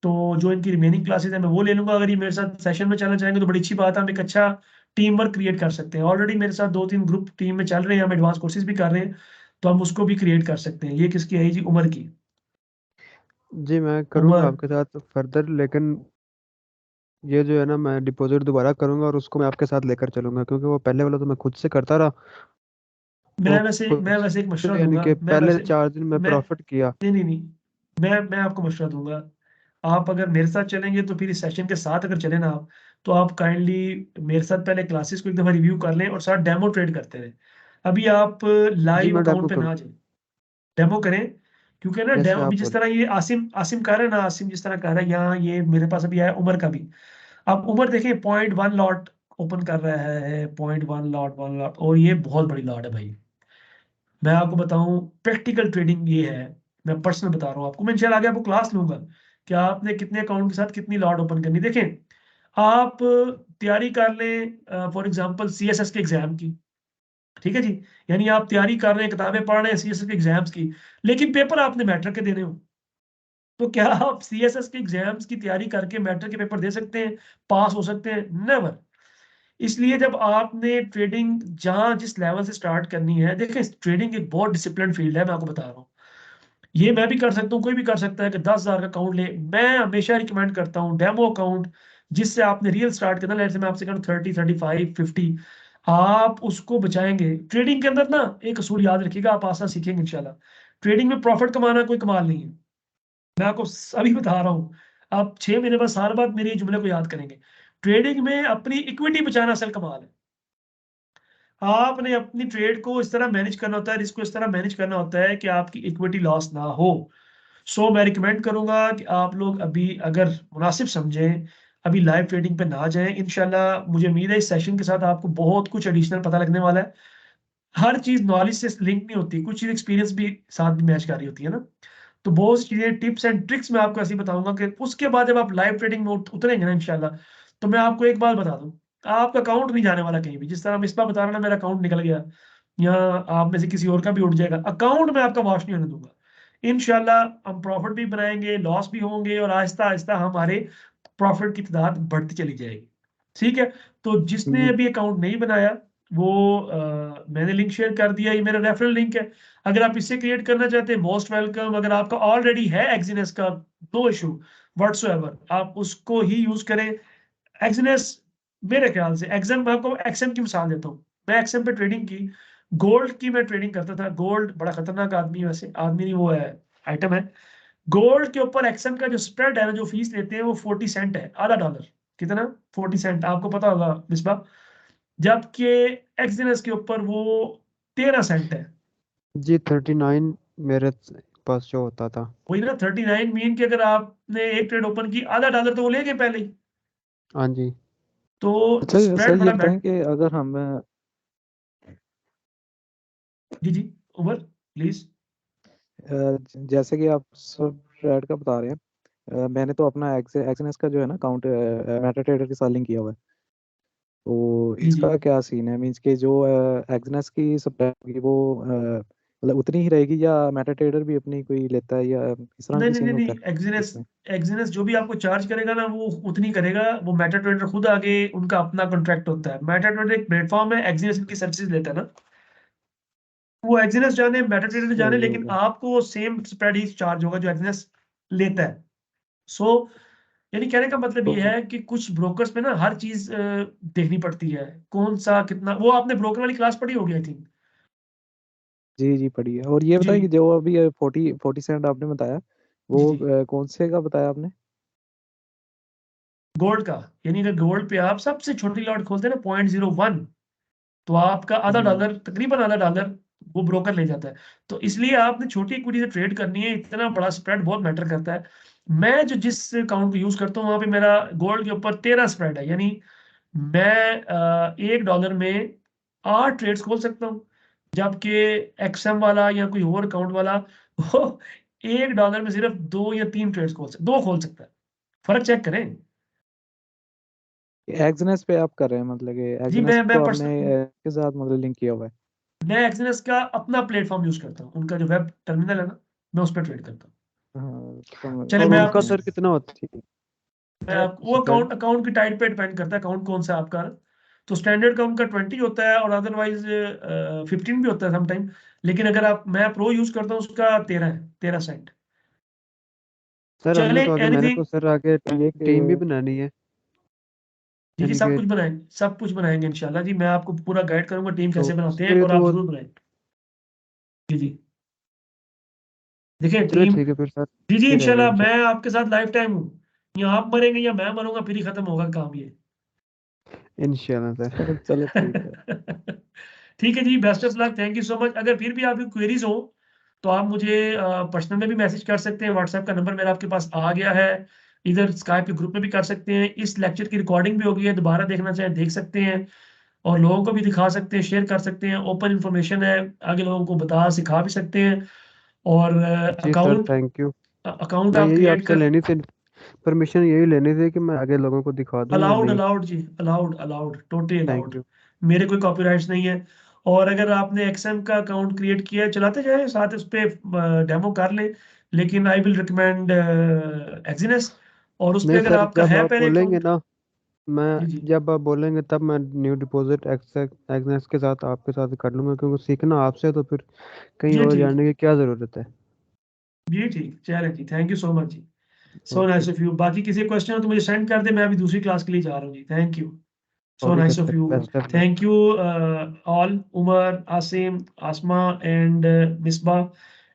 तो जो इनकी रिमेनिंग क्लासेस है मैं वो ले लूंगा, अगर ये मेरे साथ सेशन में चलना चाहेंगे तो बड़ी अच्छी बात है, हम एक अच्छा टीम वर्क क्रिएट कर सकते हैं, ऑलरेडी मेरे साथ 2-3 ग्रुप टीम में चल रहे हैं, हम एडवांस कोर्सेज भी कर रहे हैं, तो हम उसको भी क्रिएट कर सकते हैं। ये किसकी है जी? उमर की। जी मैं करूँगा उमर, आपके साथ फर्दर, लेकिन ये जो है ना, मैं डिपॉजिट दोबारा करूँगा और उसको मैं आपके साथ लेकर चलूँगा, क्योंकि वो पहले वाला तो मैं खुद से करता रहा, वो खुद मैं वैसे एक से मशवरा यानी दूंगा, कि मैं पहले वैसे 4 दिन में मैं प्रॉफिट किया। नहीं नहीं नहीं, मैं आपको मशवरा दूंगा, आप अगर मेरे साथ चलेंगे तो फिर इस सेशन के साथ अगर चले ना आप, तो आप काइंडली मेरे साथ पहले क्लासेस को एक दफा रिव्यू कर लें और साथ डेमो ट्रेड करते रहे। अभी आप जी लाइव मैं डेमो अकाउंट पे करूँ, ना जाए, डेमो करें, क्योंकि ना जैसे डेमो अभी आप जिस बोले। तरह ये आसिम आसिम कर रहे हैं ना, आसिम जिस तरह कर रहा है यहाँ, ये मेरे पास अभी आया उमर का भी, अब उमर देखिए 0.1 लॉट ओपन कर रहा है, 0.1 लॉट, 1 लॉट, और ये बहुत बड़ी लॉट है भाई, मैं आपको बताऊं प्रैक्टिकल ट्रेडिंग ये है, मैं पर्सनल बता रहा हूँ आपको, मैं इंशाल्लाह आगे आपको क्लास लूंगा कि आपने कितने अकाउंट के साथ कितनी लॉट ओपन करनी। देखें, आप तैयारी कर लें फॉर एग्जांपल सीएसएस के एग्जाम की, ठीक है जी, यानी आप तैयारी कर रहे हैं, किताबें पढ़ रहे हैं सीएसएस के एग्जाम्स की, लेकिन पेपर आपने मैट्रिक के देने हो, तो क्या आप सीएसएस के एग्जाम्स की तैयारी करके मैट्रिक के पेपर दे सकते हैं, पास हो सकते हैं? नेवर। इसलिए जब आपने ट्रेडिंग जहां जिस लेवल से स्टार्ट करनी है, देखें ट्रेडिंग एक बहुत डिसिप्लिन फील्ड है, मैं आपको बता रहा हूँ, ये मैं भी कर सकता हूँ, कोई भी कर सकता है कि 10,000 का अकाउंट ले, मैं हमेशा रिकमेंड करता हूँ डेमो अकाउंट, जिससे आपने रियल स्टार्ट करना, लेट्स से मैं आपसे कहूँ 30, 35, 50, आप उसको बचाएंगे। ट्रेडिंग के अंदर ना एक असूल याद रखिएगा, आप आसान सीखेंगे इंशाल्लाह, ट्रेडिंग में प्रॉफिट कमाना कोई कमाल नहीं है, मैं आपको अभी बता रहा हूँ, आप 6 महीने बाद, साल बाद मेरे जुमले को याद करेंगे। ट्रेडिंग में अपनी इक्विटी बचाना असल कमाल है। आपने अपनी ट्रेड को इस तरह मैनेज करना होता है, रिस्क को इस तरह मैनेज करना होता है कि आपकी इक्विटी लॉस ना हो। सो मैं रिकमेंड करूंगा कि आप लोग अभी अगर मुनासिब समझें, अभी लाइव ट्रेडिंग पे ना जाएं। इंशाल्लाह मुझे उम्मीद है इस सेशन के साथ आपको बहुत कुछ एडिशनल पता लगने वाला है। हर चीज नॉलेज से लिंक नहीं होती, कुछ चीज एक्सपीरियंस भी साथ भी मैच कर रही होती है ना। तो बहुत सी चीजें, टिप्स एंड ट्रिक्स मैं आपको ऐसे ही बताऊंगा कि उसके बाद जब आप लाइव ट्रेडिंग में उतरेंगे ना इंशाल्लाह, तो मैं आपको एक बात बता दूं, आपका अकाउंट नहीं जाने वाला कहीं भी। जिस तरह मिसबा बता रहा ना, मेरा अकाउंट निकल गया, या आप में से किसी और का भी उठ जाएगा, अकाउंट में आपका वॉश नहीं होने दूंगा। इंशाल्लाह हम प्रॉफिट भी बनाएंगे, लॉस भी होंगे, और आहिस्ता आहिस्ता हमारे प्रॉफिट की तादाद बढ़ती चली जाएगी। ठीक है। तो जिसने जी अभी अकाउंट नहीं बनाया, वो मैंने लिंक शेयर कर दिया, ये मेरा रेफरल लिंक है। अगर आप इससे क्रिएट करना चाहते हैं, मोस्ट वेलकम। अगर आपका ऑलरेडी है एक्सिनस का, नो इशू व्हाट्सोएवर, आप उसको ही यूज करें। एक्सिनस मेरे ख्याल से, एक्सएम, मैं आपको एक्सएम की मिसाल देता हूँ। मैं एक्सएम पे ट्रेडिंग की, गोल्ड की मैं ट्रेडिंग करता था। गोल्ड बड़ा खतरनाक आदमी है, वैसे आदमी नहीं, वो है, आइटम है। गोल्ड के ऊपर एक्सएम का जो स्प्रेड है ना, जो फीस लेते हैं, वो 40 सेंट है, आधा डॉलर। कितना? 40 सेंट, आपको पता होगा मिसबा। जबकि एक्सिनस के ऊपर वो 13 सेंट है। जी 39 मेरे पास जो होता था। वही ना, 39 मीन कि अगर आपने एक ट्रेड ओपन की, आधा डॉलर तो वो ले गए पहले ही। हाँ जी। तो अच्छा स्प्रेड सर, ये बड़ा बताएं कि अगर हम जी जी, ओवर प्लीज। जैसे कि आप सब ट्रेड का बता रहे हैं, मैंने तो अपना एक्सएनएस का जो है ना अकाउंट मेटाट्रेडर के साथ लिंक किया हुआ है। तो जी जी, इसका क्या सीन है, मींस के जो एक्सएनएस की सप्लाई होगी वो मतलब उतनी ही रहेगी, या मेटाट्रेडर भी अपनी कोई लेता है, या इस तरह नहीं की नहीं सीन नहीं होता नहीं, है एक्सिनस, इसमें? एक्सिनस जो भी आपको चार्ज करेगा ना, वो उतनी करेगा। वो मेटा ट्रेडर खुद आगे, उनका अपना कॉन्ट्रैक्ट होता है। मेटा ट्रेडर एक प्लेटफॉर्म है, एक्सिनस इनकी सर्विसेज लेता है ना। वो एक्सिनस जाने, मेटा ट्रेडर जाने, सही लेकिन होगा। आपको सेम स्प्रेड ही चार्ज होगा जो एक्सिनस लेता है। सो यानी कहने का मतलब तो ये है कि कुछ ब्रोकर्स पे ना हर चीज देखनी पड़ती है, कौन सा कितना। वो आपने ब्रोकर वाली क्लास पढ़ी होगी आई थिंक। जी जी पढ़िए। और ये जी बताएं कि जो अभी 40 सेंट आपने बताया, जी वो जी, कौन से का बताया आपने? गोल्ड का। यानी अगर गोल्ड पे आप सबसे छोटी लॉट खोलते हैं ना, 0.01, तो आपका आधा हम्म। डॉलर, तकरीबन आधा डॉलर वो ब्रोकर ले जाता है। तो इसलिए आपने छोटी इक्विटी से ट्रेड करनी है, इतना बड़ा स्प्रेड बहुत मैटर करता है। मैं जो जिस अकाउंट को यूज करता हूँ, वहां पे मेरा गोल्ड के ऊपर 13 स्प्रेड है। यानी मैं $1 में 8 ट्रेड्स खोल सकता हूँ। जबकि एक्सएम वाला या कोई और अकाउंट वाला, वो $1 में सिर्फ 2 या 3 ट्रेड्स दो खोल सकता है। फर्क चेक करें। एक्सएनएस पे आप कर रहे हैं, मतलब कि जी, एक्सएनएस को आपने के साथ मतलब लिंक किया हुआ है? मैं एक्सिनस का अपना प्लेटफॉर्म यूज करता हूँ, उनका जो वेब टर्मिनल है ना, मैं उस पर ट्रेड करता हूँ। हाँ, चले और मैं उनका आपको, सर कितना होता मैं है आपको वो स्प्रेड? अकाउंट, अकाउंट की टाइप पे डिपेंड करता है, अकाउंट कौन सा है आपका। तो स्टैंडर्ड का उनका 20 होता है, और अदरवाइज 15 भी होता है समटाइम। लेकिन अगर आप, मैं प्रो यूज करता हूँ, उसका 13 है, 13 सेंट। सर हमने चले तो आगे, मैंने एनीथिंग। तो सर आगे ये टीम भी कि बनानी है। जी जी, यानी सब कि कुछ बनाएंगे, सब कुछ बनाएंगे इंशाल्लाह जी। मैं आपको पूरा गाइड करूंगा टीम तो कैसे बनाते उसके हैं, लिए और तो आप वो, जरूर बनाएं। जी जी, देखिए चलिए टीम। ठीक है फिर सर, जी जी, ये रहेगा इंशाल्लाह मैं इंशाल्लाह। आपके साथ लाइफ टाइम हूँ। या आप मरेंगे या मैं मरूंगा, फिर ही खत्म होगा काम ये। इंशाल्लाह सर। चलो ठीक है। ठीक है जी, best of luck, thank you so much. अगर फिर भी आपकी क्वेरीज हो, तो आप मुझे पर्सनल में भी मैसेज कर सकते हैं। व्हाट्सएप का नंबर मेरा आपके पास आ गया है। इधर स्काइप के ग्रुप में भी कर सकते हैं। इस लेक्चर की रिकॉर्डिंग भी हो गई है, दोबारा देखना चाहें देख सकते हैं। और लोगों को भी दिखा सकते हैं, शेयर कर सकते हैं। ओपन इन्फॉर्मेशन है, आगे लोगों को बता सिखा भी सकते हैं। और जी sir account, thank you. Account मैं आप यही क्रिएट आपसे कर, लेनी थी, परमिशन यही लेनी थी कि मैं आगे लोगों को दिखा दूं या अलाउड, नहीं। अलाउड जी, allowed, allowed, totally thank allowed. You. मेरे कोई कॉपीराइट्स नहीं है। और अगर आपने एक्सएम का अकाउंट क्रिएट किया है, चलाते जाए साथ, उस पे डेमो कर ले। लेकिन आई विल रिकमेंड एक्सिनस। और उस पे नहीं अगर सर, आपका जब है आप पहले बोलेंगे अकाउंट। ना, मैं जी जी, जब आप बोलेंगे तब मैं न्यू डिपॉजिट एक्सनेस के साथ आपके साथ कर लूंगा, क्योंकि सीखना आपसे है, तो फिर कहीं जी और ठीक, जाने की क्या ज़रूरत है। जी ठीक, चलें जी, थैंक यू सो मच जी। So okay. Nice of you. बाकी किसी क्वेश्चन हो तो मुझे सेंड कर दे, मैं अभी दूसरी क्लास के लिए जा रहा हूँ जी। Thank you, so okay nice of sir, you. Best of luck. Thank you all, Umar, Asim, Asma and Misba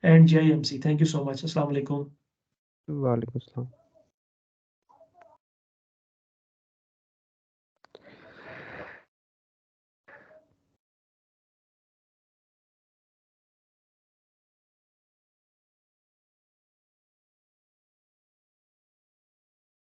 and JMC। Thank you so much. अस्सलाम वालेकुम। वालेकुम अस्सलाम।